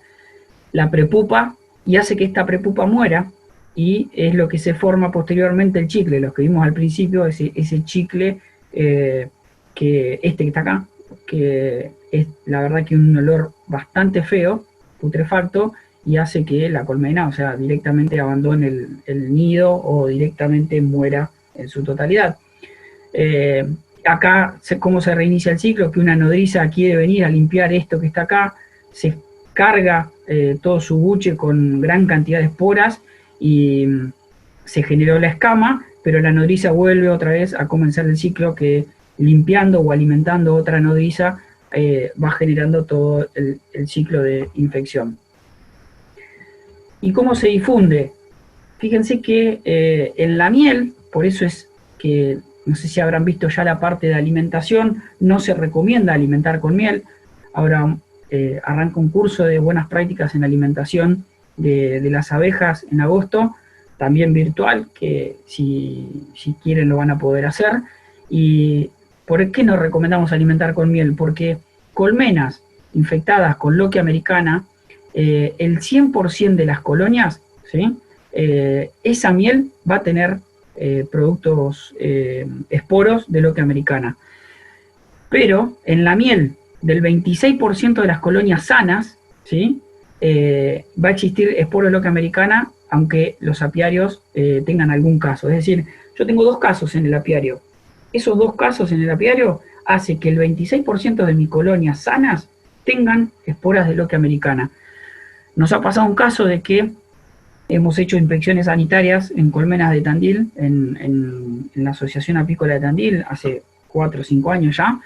la prepupa y hace que esta prepupa muera, y es lo que se forma posteriormente el chicle, los que vimos al principio, ese chicle que está acá, que es la verdad que un olor bastante feo, putrefacto, y hace que la colmena, o sea, directamente abandone el nido o directamente muera en su totalidad. Acá, ¿cómo se reinicia el ciclo? Que una nodriza quiere venir a limpiar esto que está acá, se carga todo su buche con gran cantidad de esporas y se generó la escama, pero la nodriza vuelve otra vez a comenzar el ciclo que, limpiando o alimentando otra nodriza, va generando todo el ciclo de infección. ¿Y cómo se difunde? Fíjense que en la miel, por eso es que, no sé si habrán visto ya la parte de alimentación, no se recomienda alimentar con miel. Ahora arranca un curso de buenas prácticas en alimentación de las abejas en agosto, también virtual, que si quieren lo van a poder hacer. ¿Y por qué no recomendamos alimentar con miel? Porque colmenas infectadas con Loca Americana, el 100% de las colonias, ¿sí? Esa miel va a tener productos, esporos de Loca Americana. Pero en la miel del 26% de las colonias sanas, ¿sí? va a existir esporos loca americana, aunque los apiarios tengan algún caso. Es decir, yo tengo 2 casos en el apiario. Esos 2 casos en el apiario hace que el 26% de mis colonias sanas tengan esporas de loca americana. Nos ha pasado un caso de que hemos hecho inspecciones sanitarias en colmenas de Tandil, en la Asociación Apícola de Tandil, hace 4 o 5 años ya.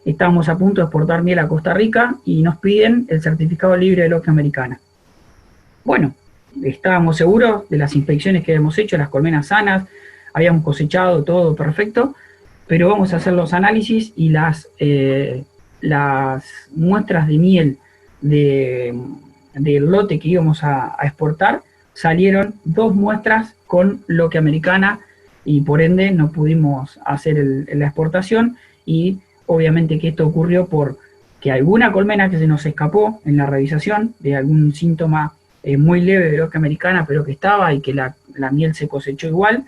Estábamos a punto de exportar miel a Costa Rica y nos piden el certificado libre de loca americana. Bueno, estábamos seguros de las inspecciones que habíamos hecho, las colmenas sanas, habíamos cosechado todo perfecto, pero vamos a hacer los análisis y las muestras de miel del lote que íbamos a exportar, salieron 2 muestras con loca americana y por ende no pudimos hacer la exportación, y obviamente que esto ocurrió porque alguna colmena que se nos escapó en la revisación de algún síntoma muy leve de loca americana, pero que estaba y que la miel se cosechó igual,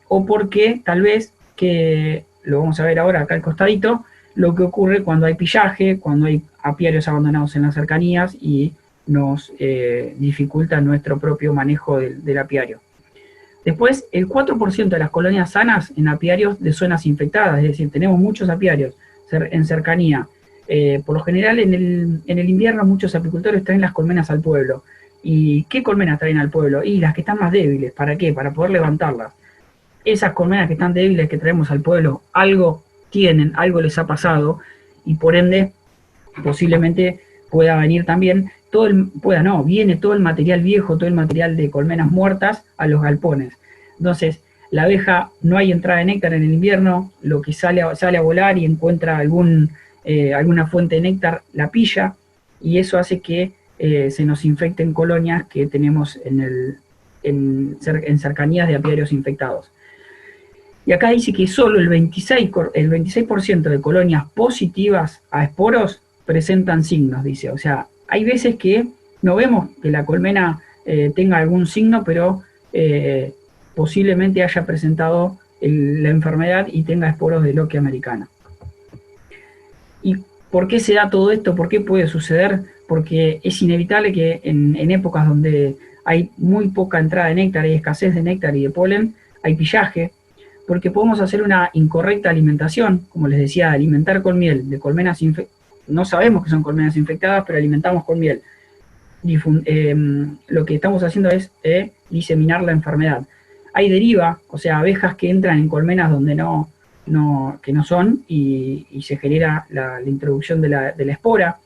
o porque tal vez, que lo vamos a ver ahora acá al costadito, lo que ocurre cuando hay pillaje, cuando hay apiarios abandonados en las cercanías y nos dificulta nuestro propio manejo del apiario. Después, el 4% de las colonias sanas en apiarios de zonas infectadas, es decir, tenemos muchos apiarios en cercanía. Por lo general, en el invierno muchos apicultores traen las colmenas al pueblo. ¿Y qué colmenas traen al pueblo? Y las que están más débiles. ¿Para qué? Para poder levantarlas. Esas colmenas que están débiles que traemos al pueblo, algo tienen, algo les ha pasado, y por ende, posiblemente pueda venir también viene todo el material viejo, todo el material de colmenas muertas a los galpones. Entonces, la abeja, no hay entrada de néctar en el invierno, lo que sale a volar y encuentra alguna fuente de néctar, la pilla, y eso hace que se nos infecten colonias que tenemos en cercanías de apiarios infectados. Y acá dice que solo el 26% de colonias positivas a esporos presentan signos, dice. O sea, hay veces que no vemos que la colmena tenga algún signo, pero posiblemente haya presentado la enfermedad y tenga esporos de loca americana. ¿Y por qué se da todo esto? ¿Por qué puede suceder? Porque es inevitable que en épocas donde hay muy poca entrada de néctar, hay escasez de néctar y de polen, hay pillaje, porque podemos hacer una incorrecta alimentación, como les decía, alimentar con miel de colmenas infectadas. No sabemos que son colmenas infectadas, pero alimentamos con miel. Lo que estamos haciendo es diseminar la enfermedad. Hay deriva, o sea, abejas que entran en colmenas donde que no son, y se genera la introducción de la espora.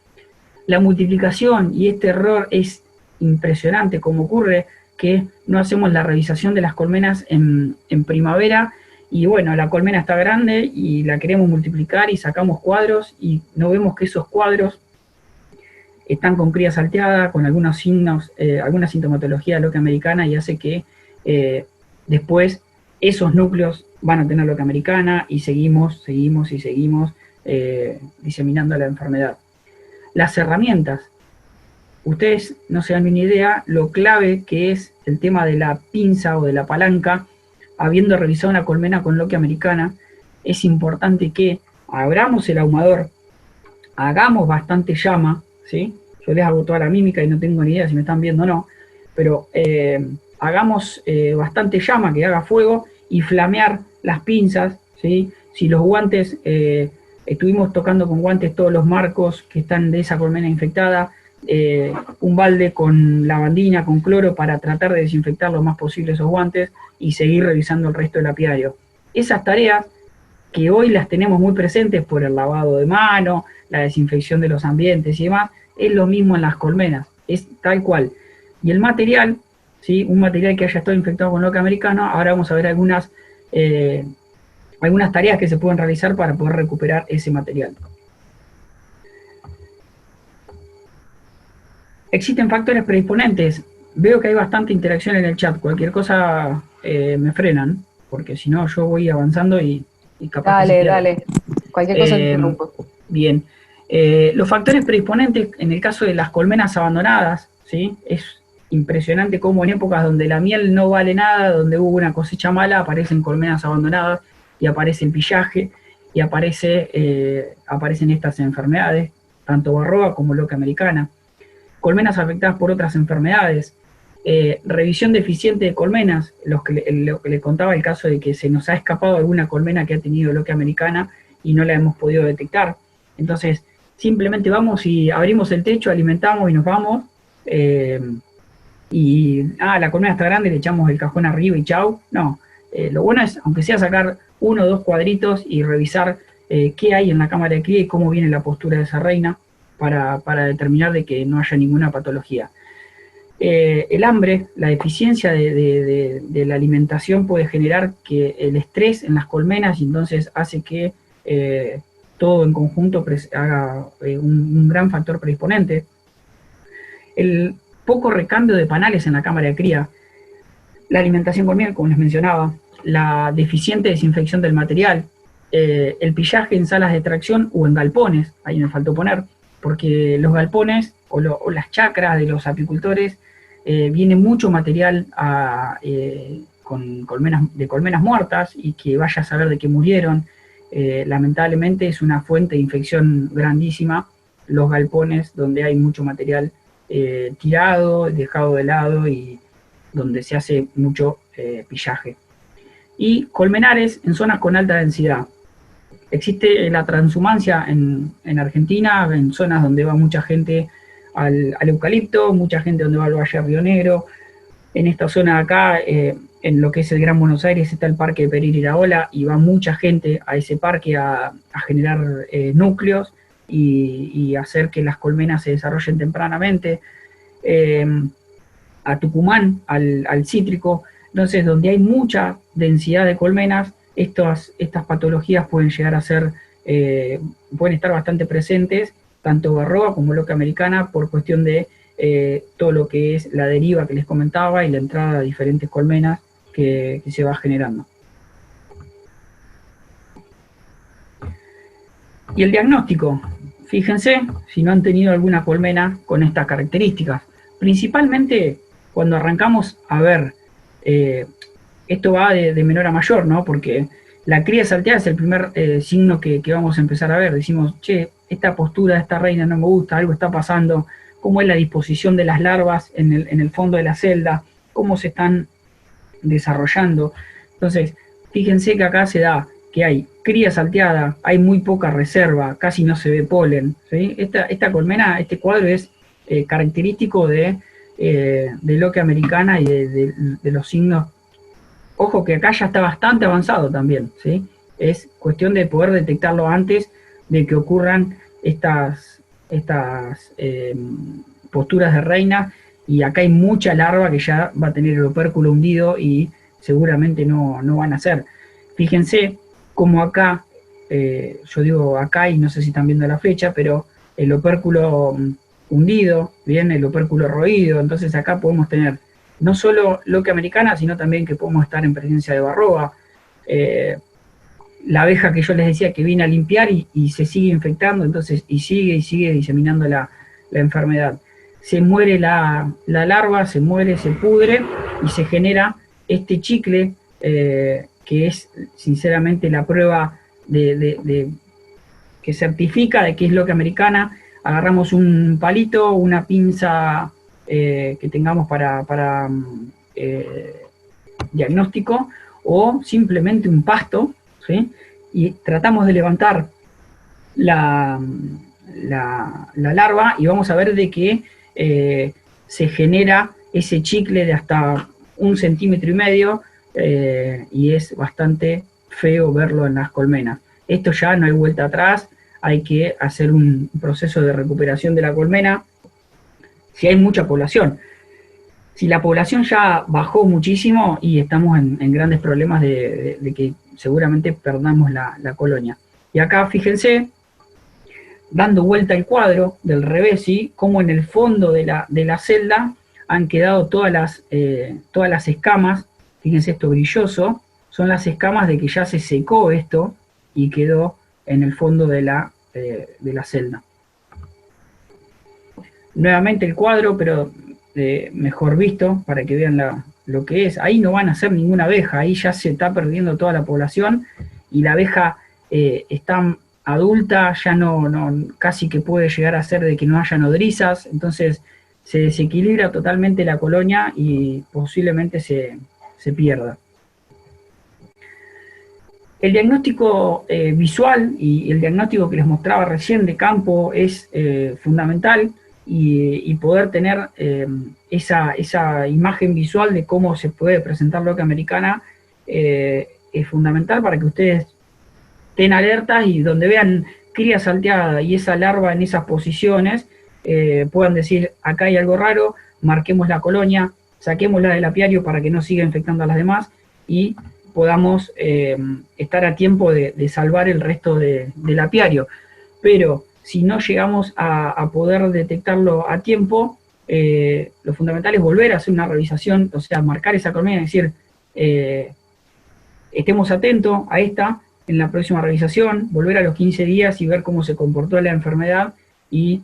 La multiplicación, y este error es impresionante, como ocurre que no hacemos la revisación de las colmenas en primavera, y bueno, la colmena está grande y la queremos multiplicar y sacamos cuadros y no vemos que esos cuadros están con cría salteada, con algunos signos, alguna sintomatología de loca americana, y hace que después esos núcleos van a tener loca americana y seguimos diseminando la enfermedad. Las herramientas. Ustedes no se dan ni idea lo clave que es el tema de la pinza o de la palanca. Habiendo revisado una colmena con loca americana, es importante que abramos el ahumador, hagamos bastante llama, ¿sí? Yo les hago toda la mímica y no tengo ni idea si me están viendo o no, pero hagamos bastante llama, que haga fuego, y flamear las pinzas, ¿sí? Si los guantes, estuvimos tocando con guantes todos los marcos que están de esa colmena infectada, un balde con lavandina, con cloro, para tratar de desinfectar lo más posible esos guantes y seguir revisando el resto del apiario. Esas tareas que hoy las tenemos muy presentes por el lavado de mano, la desinfección de los ambientes y demás, es lo mismo en las colmenas, es tal cual. Y el material, ¿sí? Un material que haya estado infectado con loca americana, ahora vamos a ver algunas tareas que se pueden realizar para poder recuperar ese material. Existen factores predisponentes. Veo que hay bastante interacción en el chat. Cualquier cosa me frenan, porque si no yo voy avanzando y capaz. Dale. Cualquier cosa te interrumpo. Bien. Los factores predisponentes, en el caso de las colmenas abandonadas, ¿sí? Es impresionante cómo en épocas donde la miel no vale nada, donde hubo una cosecha mala, aparecen colmenas abandonadas y aparece el pillaje y aparecen estas enfermedades, tanto varroa como loca americana. colmenas afectadas por otras enfermedades, revisión deficiente de colmenas, lo que les contaba el caso de que se nos ha escapado alguna colmena que ha tenido loquia americana y no la hemos podido detectar. Entonces, simplemente vamos y abrimos el techo, alimentamos y nos vamos, la colmena está grande, le echamos el cajón arriba y chau. No, lo bueno es, aunque sea sacar 1 o 2 cuadritos y revisar qué hay en la cámara de cría y cómo viene la postura de esa reina para determinar de que no haya ninguna patología. El hambre, la deficiencia de la alimentación puede generar que el estrés en las colmenas, y entonces hace que todo en conjunto haga un gran factor predisponente. El poco recambio de panales en la cámara de cría, la alimentación con miel, como les mencionaba, la deficiente desinfección del material, el pillaje en salas de tracción o en galpones, ahí me faltó poner, porque los galpones o las chacras de los apicultores, viene mucho material con colmenas muertas y que vaya a saber de qué murieron. Lamentablemente es una fuente de infección grandísima los galpones donde hay mucho material tirado, dejado de lado y donde se hace mucho pillaje. Y colmenares en zonas con alta densidad. Existe la transhumancia en Argentina, en zonas donde va mucha gente al eucalipto, mucha gente donde va al Valle Río Negro. En esta zona de acá, en lo que es el Gran Buenos Aires, está el Parque de Pereira Iraola y va mucha gente a ese parque a generar núcleos y hacer que las colmenas se desarrollen tempranamente. A Tucumán, al cítrico. Entonces, donde hay mucha densidad de colmenas, estas patologías pueden llegar a ser, pueden estar bastante presentes, tanto Varroa como loca americana, por cuestión de todo lo que es la deriva que les comentaba y la entrada de diferentes colmenas que se va generando. Y el diagnóstico, fíjense si no han tenido alguna colmena con estas características. Principalmente cuando arrancamos a ver, esto va de menor a mayor, ¿no? Porque la cría salteada es el primer signo que vamos a empezar a ver. Decimos, che, esta postura de esta reina no me gusta, algo está pasando, cómo es la disposición de las larvas en el fondo de la celda, cómo se están desarrollando. Entonces, fíjense que acá se da que hay cría salteada, hay muy poca reserva, casi no se ve polen, ¿sí? Esta colmena, este cuadro es característico de loquia americana y de los signos. Ojo que acá ya está bastante avanzado también, ¿sí? Es cuestión de poder detectarlo antes de que ocurran estas posturas de reina, y acá hay mucha larva que ya va a tener el opérculo hundido y seguramente no van a ser. Fíjense como acá, yo digo acá y no sé si están viendo la flecha, pero el opérculo hundido, bien, el opérculo roído. Entonces acá podemos tener no solo loquia americana, sino también que podemos estar en presencia de Varroa. La abeja que yo les decía que viene a limpiar y se sigue infectando, entonces, y sigue diseminando la enfermedad. Se muere la larva, se muere, se pudre, y se genera este chicle, que es sinceramente la prueba que certifica de que es loquia americana. Agarramos un palito, una pinza que tengamos para diagnóstico, o simplemente un pasto, ¿sí? Y tratamos de levantar la larva y vamos a ver de que se genera ese chicle de hasta 1,5 centímetros, y es bastante feo verlo en las colmenas. Esto ya no hay vuelta atrás, hay que hacer un proceso de recuperación de la colmena si hay mucha población. Si la población ya bajó muchísimo y estamos en grandes problemas de que seguramente perdamos la colonia. Y acá fíjense, dando vuelta el cuadro del revés, ¿sí? Como en el fondo de la celda han quedado todas las escamas. Fíjense esto brilloso, son las escamas de que ya se secó esto y quedó en el fondo de la celda. Nuevamente el cuadro, pero mejor visto, para que vean lo que es. Ahí no van a ser ninguna abeja, ahí ya se está perdiendo toda la población, y la abeja está adulta, ya no casi que puede llegar a ser de que no haya nodrizas. Entonces se desequilibra totalmente la colonia y posiblemente se pierda. El diagnóstico visual y el diagnóstico que les mostraba recién de campo es fundamental, y poder tener esa imagen visual de cómo se puede presentar la oca americana es fundamental para que ustedes estén alertas y donde vean cría salteada y esa larva en esas posiciones puedan decir, acá hay algo raro, marquemos la colonia, saquémosla del apiario para que no siga infectando a las demás y podamos estar a tiempo de salvar el resto del apiario. Pero si no llegamos a poder detectarlo a tiempo, lo fundamental es volver a hacer una revisación, o sea, marcar esa colmena y decir, estemos atentos a esta en la próxima revisación, volver a los 15 días y ver cómo se comportó la enfermedad y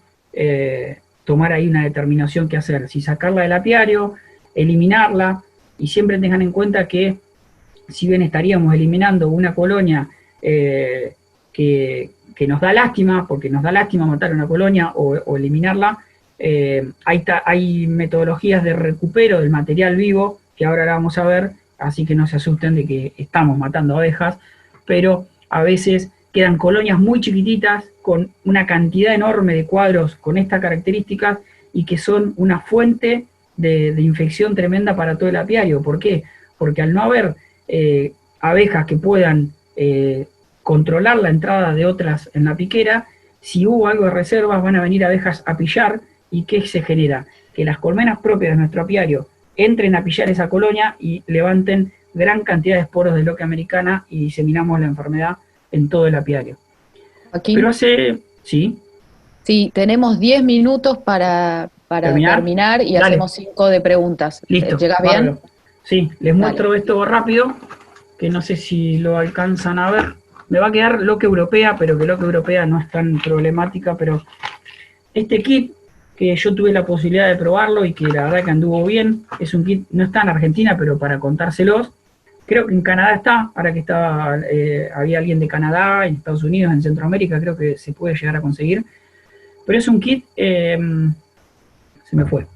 tomar ahí una determinación que hacer, si sacarla del apiario, eliminarla, y siempre tengan en cuenta que si bien estaríamos eliminando una colonia que nos da lástima, porque nos da lástima matar una colonia o eliminarla, hay metodologías de recupero del material vivo, que ahora la vamos a ver, así que no se asusten de que estamos matando abejas, pero a veces quedan colonias muy chiquititas con una cantidad enorme de cuadros con estas características y que son una fuente de infección tremenda para todo el apiario. ¿Por qué? Porque al no haber abejas que puedan controlar la entrada de otras en la piquera, si hubo algo de reservas van a venir abejas a pillar. ¿Y qué se genera? Que las colmenas propias de nuestro apiario entren a pillar esa colonia y levanten gran cantidad de esporos de loca americana y diseminamos la enfermedad en todo el apiario. Joaquín, pero ¿sí? Sí, tenemos 10 minutos para terminar y Dale. hacemos 5 de preguntas. Listo. ¿Llegas bien? Bárbaro. Sí, les muestro esto rápido, que no sé si lo alcanzan a ver. Me va a quedar loca europea, pero que loca europea no es tan problemática, pero este kit, que yo tuve la posibilidad de probarlo y que la verdad que anduvo bien, es un kit, no está en Argentina, pero para contárselos, creo que en Canadá está, ahora que estaba, había alguien de Canadá, en Estados Unidos, en Centroamérica, creo que se puede llegar a conseguir, pero es un kit, se me fue,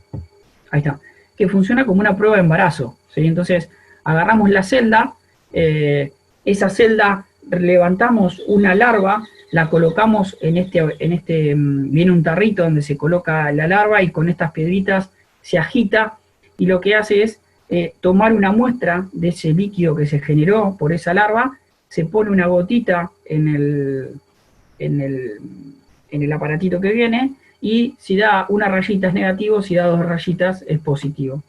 ahí está, que funciona como una prueba de embarazo, ¿sí? Entonces agarramos la celda, esa celda levantamos una larva, la colocamos viene un tarrito donde se coloca la larva y con estas piedritas se agita y lo que hace es tomar una muestra de ese líquido que se generó por esa larva, se pone una gotita en el aparatito que viene y si da una rayita es negativo, si da 2 rayitas es positivo.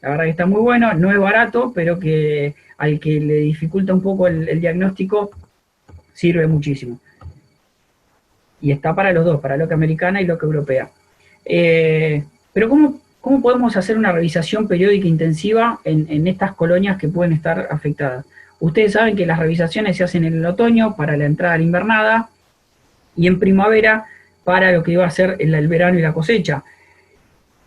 La verdad que está muy bueno, no es barato, pero que al que le dificulta un poco el diagnóstico sirve muchísimo. Y está para los dos, para loca americana y loca europea. Pero ¿cómo podemos hacer una revisación periódica intensiva en estas colonias que pueden estar afectadas? Ustedes saben que las revisaciones se hacen en el otoño para la entrada a la invernada y en primavera para lo que va a ser el verano y la cosecha.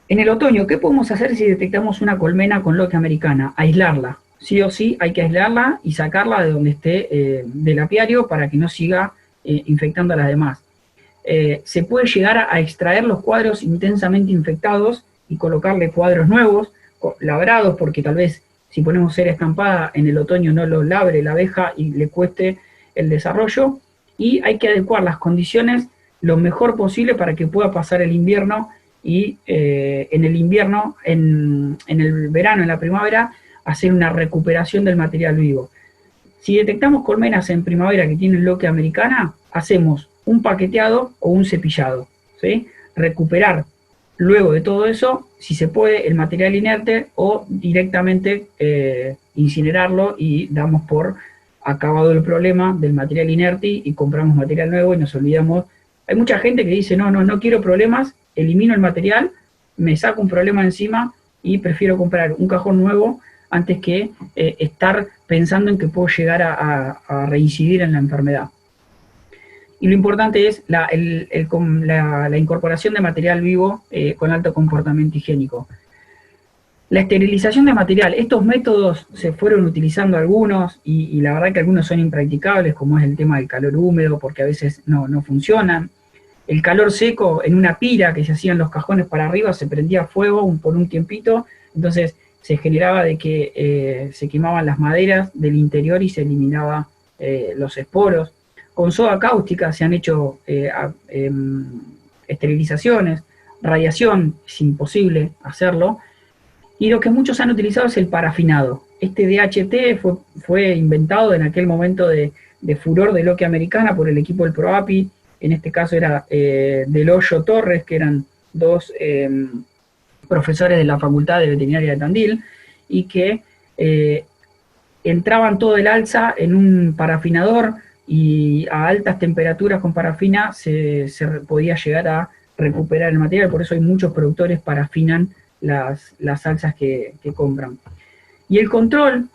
En el otoño, ¿qué podemos hacer si detectamos una colmena con loca americana? Aislarla. Sí o sí hay que aislarla y sacarla de donde esté del apiario para que no siga infectando a las demás. Se puede llegar a extraer los cuadros intensamente infectados y colocarle cuadros nuevos, labrados, porque tal vez si ponemos cera estampada en el otoño no lo labre la abeja y le cueste el desarrollo, y hay que adecuar las condiciones lo mejor posible para que pueda pasar el invierno y en el invierno, en el verano, en la primavera, hacer una recuperación del material vivo. Si detectamos colmenas en primavera que tienen loca americana, hacemos un paqueteado o un cepillado, ¿sí? Recuperar luego de todo eso, si se puede, el material inerte o directamente incinerarlo y damos por acabado el problema del material inerte y compramos material nuevo y nos olvidamos. Hay mucha gente que dice, no quiero problemas, elimino el material, me saco un problema encima y prefiero comprar un cajón nuevo antes que estar pensando en que puedo llegar a reincidir en la enfermedad. Y lo importante es la incorporación de material vivo con alto comportamiento higiénico. La esterilización de material, estos métodos se fueron utilizando algunos y la verdad que algunos son impracticables, como es el tema del calor húmedo, porque a veces no funcionan. el calor seco en una pira que se hacían los cajones para arriba, se prendía fuego por un tiempito, entonces se generaba de que se quemaban las maderas del interior y se eliminaba los esporos. Con soda cáustica se han hecho esterilizaciones, radiación, es imposible hacerlo, y lo que muchos han utilizado es el parafinado. Este DHT fue inventado en aquel momento de furor de Loque Americana por el equipo del ProAPI, en este caso era Del Hoyo Torres, que eran dos profesores de la Facultad de Veterinaria de Tandil, y que entraban todo el alza en un parafinador, y a altas temperaturas con parafina se podía llegar a recuperar el material, por eso hay muchos productores parafinan las salsas que compran. Y el control,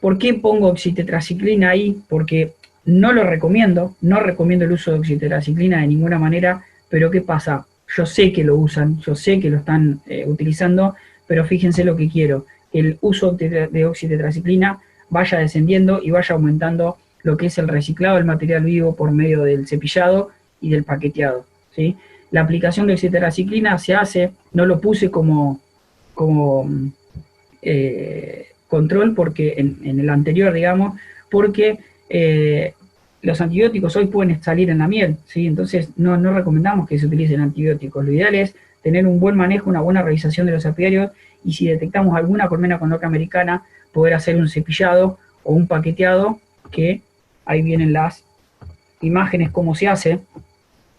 ¿por qué pongo oxitetraciclina ahí? Porque no lo recomiendo, no recomiendo el uso de oxitetraciclina de ninguna manera, pero ¿qué pasa? Yo sé que lo usan, yo sé que lo están utilizando, pero fíjense lo que quiero, que el uso de oxitetraciclina vaya descendiendo y vaya aumentando lo que es el reciclado del material vivo por medio del cepillado y del paqueteado, ¿sí? La aplicación de oxitetraciclina se hace, no lo puse como control porque en el anterior, digamos, porque los antibióticos hoy pueden salir en la miel, ¿sí? Entonces no recomendamos que se utilicen antibióticos. Lo ideal es tener un buen manejo, una buena revisación de los apiarios, y si detectamos alguna colmena con Loque Americana, poder hacer un cepillado o un paqueteado, que ahí vienen las imágenes cómo se hace.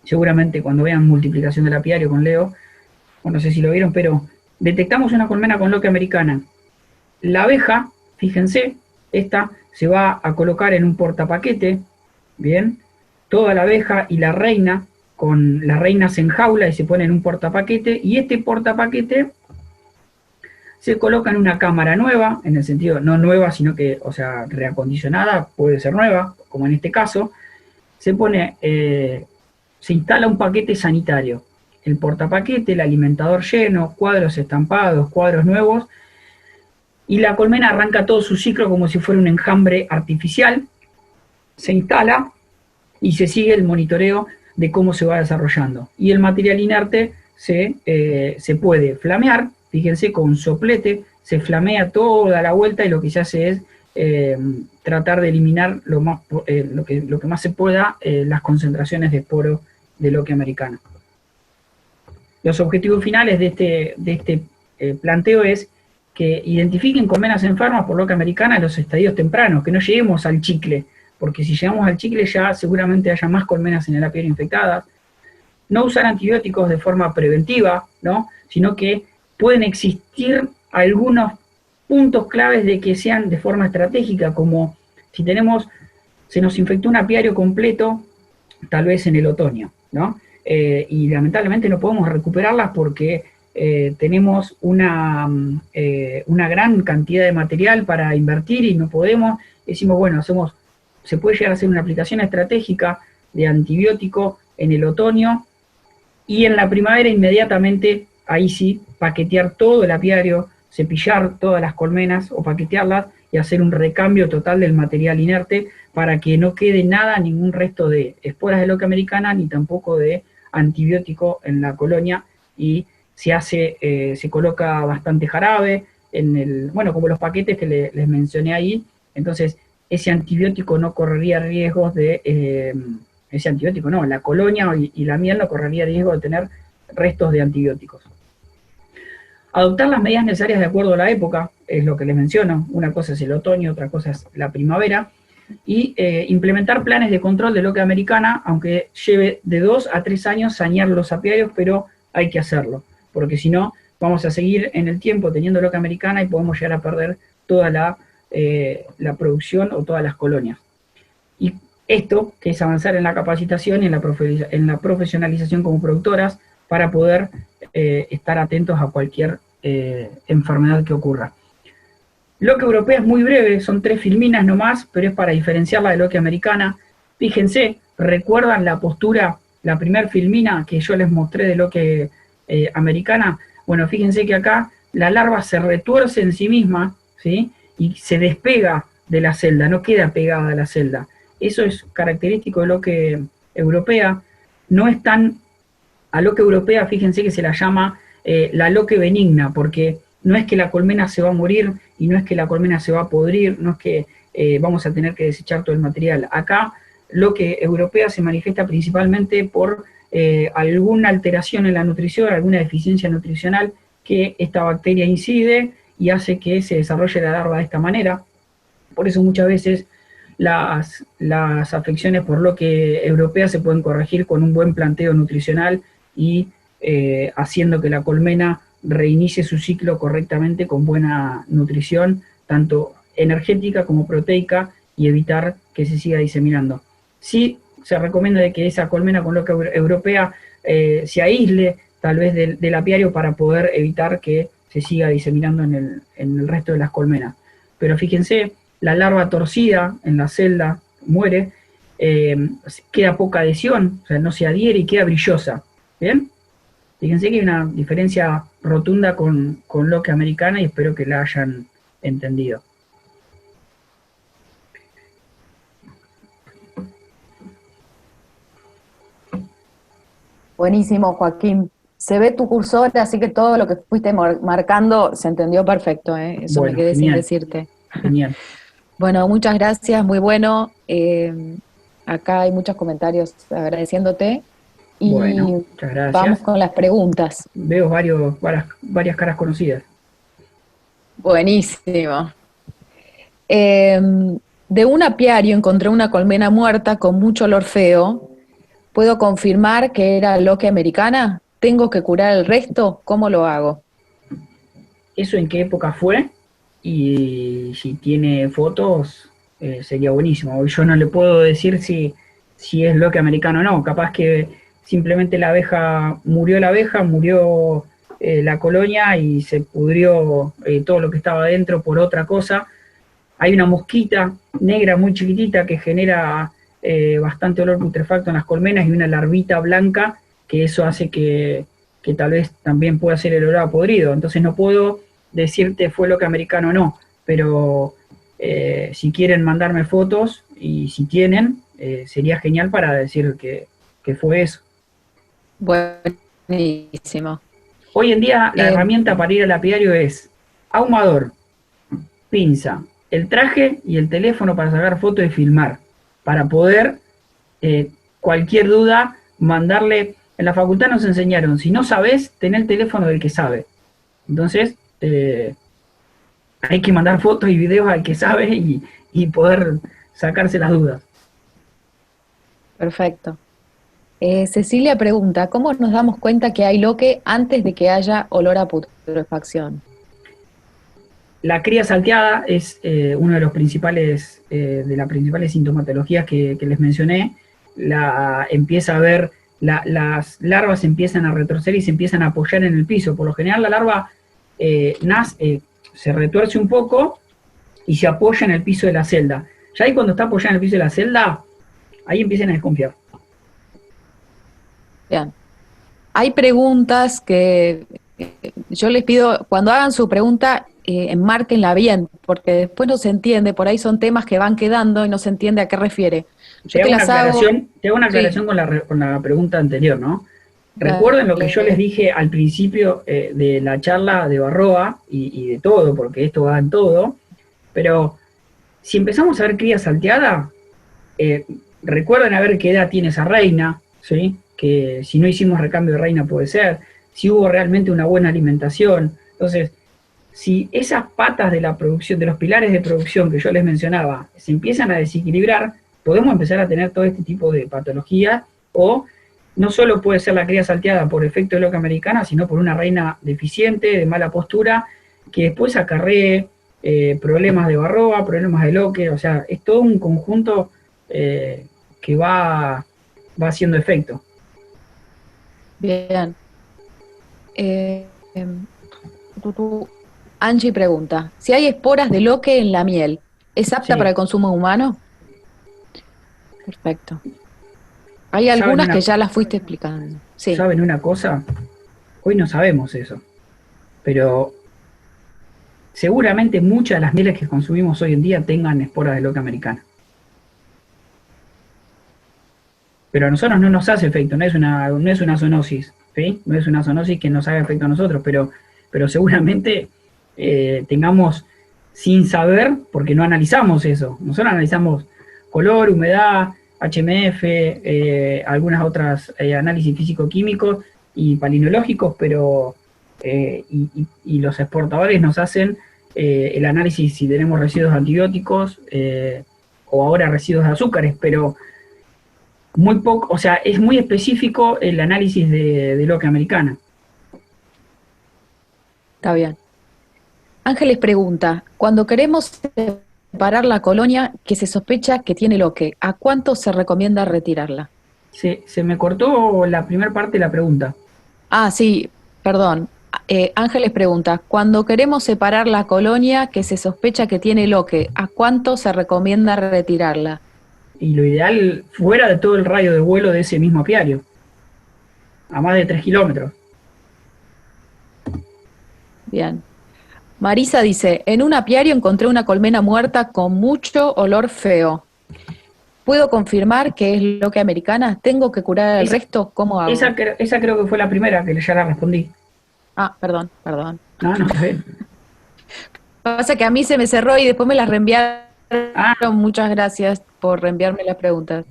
Seguramente cuando vean multiplicación del apiario con Leo, o no sé si lo vieron, pero detectamos una colmena con Loque Americana. La abeja, fíjense, esta se va a colocar en un portapaquete, bien, toda la abeja y la reina se enjaula y se pone en un portapaquete, y este portapaquete se coloca en una cámara nueva, en el sentido no nueva, sino que, o sea, reacondicionada, puede ser nueva, como en este caso, se instala un paquete sanitario, el portapaquete, el alimentador lleno, cuadros estampados, cuadros nuevos, y la colmena arranca todo su ciclo como si fuera un enjambre artificial, se instala y se sigue el monitoreo de cómo se va desarrollando. Y el material inerte se puede flamear, fíjense, con soplete, se flamea toda la vuelta, y lo que se hace es tratar de eliminar lo que más se pueda las concentraciones de esporo de Loque Americana. Los objetivos finales de este planteo es que identifiquen colmenas enfermas por Loque Americana en los estadios tempranos, que no lleguemos al chicle, porque si llegamos al chicle ya seguramente haya más colmenas en el apiario infectadas. No usar antibióticos de forma preventiva, ¿no? Sino que pueden existir algunos puntos claves de que sean de forma estratégica, como si se nos infectó un apiario completo, tal vez en el otoño, ¿no? Y lamentablemente no podemos recuperarlas porque tenemos una gran cantidad de material para invertir y no podemos. Decimos, bueno, se puede llegar a hacer una aplicación estratégica de antibiótico en el otoño, y en la primavera inmediatamente, ahí sí, paquetear todo el apiario, cepillar todas las colmenas o paquetearlas y hacer un recambio total del material inerte para que no quede nada, ningún resto de esporas de Loque Americana, ni tampoco de antibiótico en la colonia, y se coloca bastante jarabe, bueno, como los paquetes que les mencioné ahí, entonces ese antibiótico no correría riesgos la colonia y la miel no correría riesgo de tener restos de antibióticos. Adoptar las medidas necesarias de acuerdo a la época, es lo que les menciono, una cosa es el otoño, otra cosa es la primavera, y implementar planes de control de Loque Americana, aunque lleve de 2 a 3 años sanear los apiarios, pero hay que hacerlo, porque si no, vamos a seguir en el tiempo teniendo Loque Americana y podemos llegar a perder toda la producción o todas las colonias. Y esto, que es avanzar en la capacitación y en la profesionalización como productoras, para poder estar atentos a cualquier enfermedad que ocurra. Loque europea es muy breve, son 3 filminas nomás, pero es para diferenciarla de Loque Americana. Fíjense, ¿recuerdan la postura, la primer filmina que yo les mostré de Loque Americana? Bueno, fíjense que acá la larva se retuerce en sí misma, ¿sí? Y se despega de la celda, no queda pegada a la celda. Eso es característico de Loque europea. No es tan A loque europea, fíjense que se la llama la loque benigna, porque no es que la colmena se va a morir y no es que la colmena se va a podrir, no es que vamos a tener que desechar todo el material. Acá, loque europea se manifiesta principalmente por alguna alteración en la nutrición, alguna deficiencia nutricional que esta bacteria incide y hace que se desarrolle la larva de esta manera. Por eso muchas veces las afecciones por loque europea se pueden corregir con un buen planteo nutricional y haciendo que la colmena reinicie su ciclo correctamente con buena nutrición, tanto energética como proteica, y evitar que se siga diseminando. Sí se recomienda de que esa colmena con loque europea se aísle tal vez del apiario para poder evitar que se siga diseminando en el resto de las colmenas. Pero fíjense, la larva torcida en la celda muere, queda poca adhesión, o sea, no se adhiere y queda brillosa. ¿Bien? Fíjense que hay una diferencia rotunda con loque americana y espero que la hayan entendido. Buenísimo, Joaquín. Se ve tu cursor, así que todo lo que fuiste marcando se entendió perfecto, ¿eh? Eso Bueno, me quedé sin genial. decirte. Genial. Bueno, muchas gracias, muy bueno. Acá hay muchos comentarios agradeciéndote. Y Bueno, muchas gracias. vamos con las preguntas. Veo varias caras conocidas. Buenísimo. De un apiario encontré una colmena muerta con mucho olor feo. ¿Puedo confirmar que era loque americana? ¿Tengo que curar el resto? ¿Cómo lo hago? ¿Eso en qué época fue? Y si tiene fotos, sería buenísimo. Yo no le puedo decir si es loque americano o no. Capaz que simplemente murió la colonia y se pudrió todo lo que estaba adentro por otra cosa. Hay una mosquita negra muy chiquitita que genera bastante olor putrefacto en las colmenas y una larvita blanca que eso hace que tal vez también pueda ser el olor a podrido. Entonces no puedo decirte fue loque americano o no, pero si quieren mandarme fotos y si tienen, sería genial para decir que fue eso. Buenísimo. Hoy en día la herramienta para ir al apiario es ahumador, pinza, el traje y el teléfono para sacar fotos y filmar, para poder, cualquier duda, mandarle. En la facultad nos enseñaron, si no sabes, tener el teléfono del que sabe. Entonces, hay que mandar fotos y videos al que sabe y poder sacarse las dudas. Perfecto. Cecilia pregunta, ¿cómo nos damos cuenta que hay loque antes de que haya olor a putrefacción? La cría salteada es uno de las principales sintomatologías que les mencioné. Empieza a ver, las larvas empiezan a retroceder y se empiezan a apoyar en el piso. Por lo general la larva se retuerce un poco y se apoya en el piso de la celda. Ya ahí cuando está apoyada en el piso de la celda, ahí empiezan a desconfiar. Bien. Hay preguntas que yo les pido, cuando hagan su pregunta, enmárquenla bien, porque después no se entiende, por ahí son temas que van quedando y no se entiende a qué refiere. Te hago una aclaración sí. con la pregunta anterior, ¿no? Recuerden lo que yo les dije al principio de la charla de Barroa y de todo, porque esto va en todo, pero si empezamos a ver cría salteada, recuerden a ver qué edad tiene esa reina, ¿sí? Que si no hicimos recambio de reina puede ser, si hubo realmente una buena alimentación. Entonces, si esas patas de la producción, de los pilares de producción que yo les mencionaba, se empiezan a desequilibrar, podemos empezar a tener todo este tipo de patologías, o no solo puede ser la cría salteada por efecto de loque americana, sino por una reina deficiente, de mala postura, que después acarree problemas de Varroa, problemas de loque, o sea, es todo un conjunto que va haciendo efecto. Bien. Angie pregunta, si hay esporas de loque en la miel, ¿es apta para el consumo humano? Perfecto. Hay algunas que ya las fuiste explicando. Sí. ¿Saben una cosa? Hoy no sabemos eso, pero seguramente muchas de las mieles que consumimos hoy en día tengan esporas de loque americana. pero a nosotros no nos hace efecto, no es una zoonosis, ¿sí? No es una zoonosis que nos haga efecto a nosotros, pero seguramente tengamos sin saber, porque no analizamos eso. Nosotros analizamos color, humedad, HMF, algunas otras análisis físico-químicos y palinológicos, pero y los exportadores nos hacen el análisis si tenemos residuos de antibióticos o ahora residuos de azúcares, pero muy poco, o sea, es muy específico el análisis de loque americana. Está bien. Ángeles pregunta, cuando queremos separar la colonia que se sospecha que tiene loque, ¿a cuánto se recomienda retirarla? Se me cortó la primera parte de la pregunta. Ah, sí, perdón. Ángeles pregunta, cuando queremos separar la colonia que se sospecha que tiene loque, ¿a cuánto se recomienda retirarla? Y lo ideal fuera de todo el radio de vuelo de ese mismo apiario, a más de 3 kilómetros. Bien. Marisa dice, en un apiario encontré una colmena muerta con mucho olor feo. ¿Puedo confirmar que es loque americana? ¿Tengo que curar el resto? ¿Cómo hago? Esa creo que fue la primera que ya la respondí. Ah, perdón. No, está bien. Pasa que a mí se me cerró y después me las reenviaron. Ah. Muchas gracias por reenviarme las preguntas.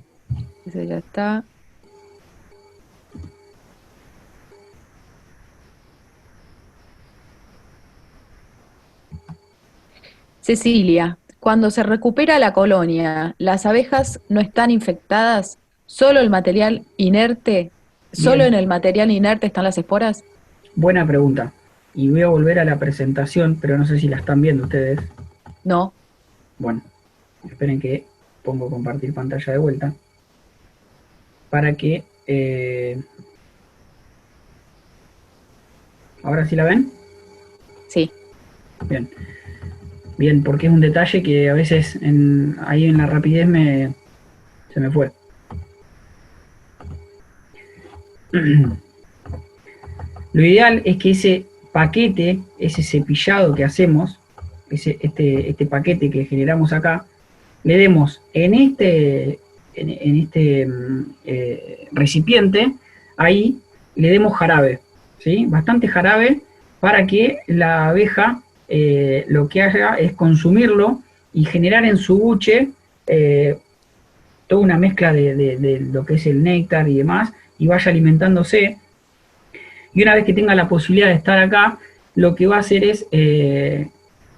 Ese ya está. Cecilia, cuando se recupera la colonia, ¿las abejas no están infectadas? ¿Solo el material inerte? ¿Solo Bien. en el material inerte están las esporas? Buena pregunta. Y voy a volver a la presentación, pero no sé si la están viendo ustedes. No. Bueno, esperen que pongo compartir pantalla de vuelta. Para que... ¿Ahora sí la ven? Sí. Bien. Bien, porque es un detalle que a veces ahí en la rapidez se me fue. Lo ideal es que ese paquete, ese cepillado que hacemos, este paquete que generamos acá, le demos en este recipiente, ahí le demos jarabe, ¿sí? Bastante jarabe para que la abeja lo que haga es consumirlo y generar en su buche toda una mezcla de lo que es el néctar y demás, y vaya alimentándose. Y una vez que tenga la posibilidad de estar acá, lo que va a hacer es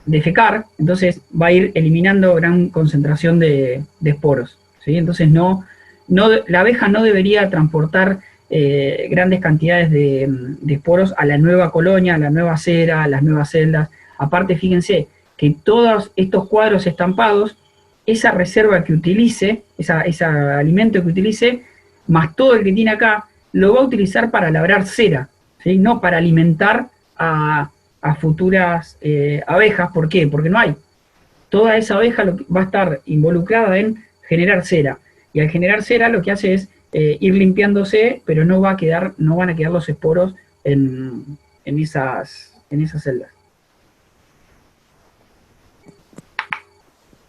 defecar, entonces va a ir eliminando gran concentración de esporos, ¿sí? Entonces la abeja no debería transportar grandes cantidades de esporos a la nueva colonia, a la nueva cera, a las nuevas celdas. Aparte, fíjense que todos estos cuadros estampados, esa reserva que utilice, ese alimento que utilice, más todo el que tiene acá, lo va a utilizar para labrar cera, ¿sí? No para alimentar a futuras abejas. ¿Por qué? Porque no hay. Toda esa abeja va a estar involucrada en generar cera. Y al generar cera lo que hace es ir limpiándose, pero no van a quedar los esporos en esas celdas.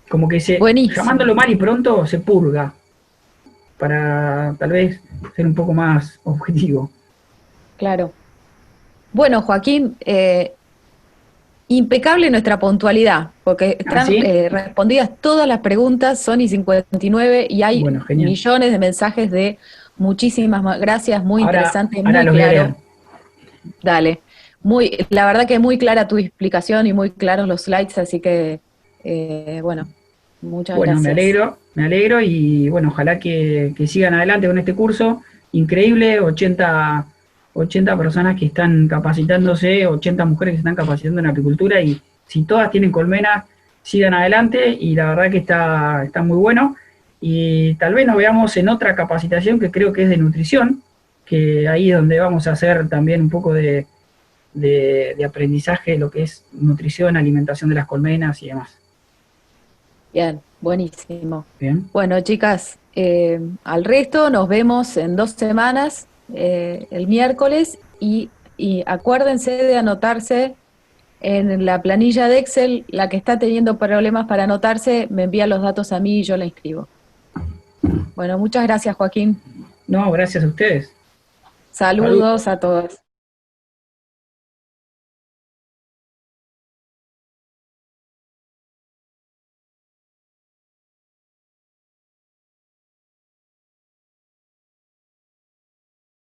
Como que llamándolo mal y pronto, se purga, para tal vez ser un poco más objetivo. Claro. Bueno, Joaquín, impecable nuestra puntualidad, porque están respondidas todas las preguntas, son y 59, y hay millones de mensajes de muchísimas gracias, muy interesante, muy claro. Dale. La verdad que muy clara tu explicación y muy claros los slides, así que, bueno, muchas gracias. Me alegro y bueno, ojalá que sigan adelante con este curso. Increíble, 80 personas que están capacitándose, 80 mujeres que se están capacitando en apicultura, y si todas tienen colmenas, sigan adelante, y la verdad que está muy bueno. Y tal vez nos veamos en otra capacitación que creo que es de nutrición, que ahí es donde vamos a hacer también un poco de aprendizaje de lo que es nutrición, alimentación de las colmenas y demás. Bien, buenísimo. Bien. Bueno, chicas, al resto nos vemos en 2 semanas, el miércoles, y acuérdense de anotarse en la planilla de Excel. La que está teniendo problemas para anotarse, me envía los datos a mí y yo la inscribo. Bueno, muchas gracias, Joaquín. No, gracias a ustedes. Saludos a todos.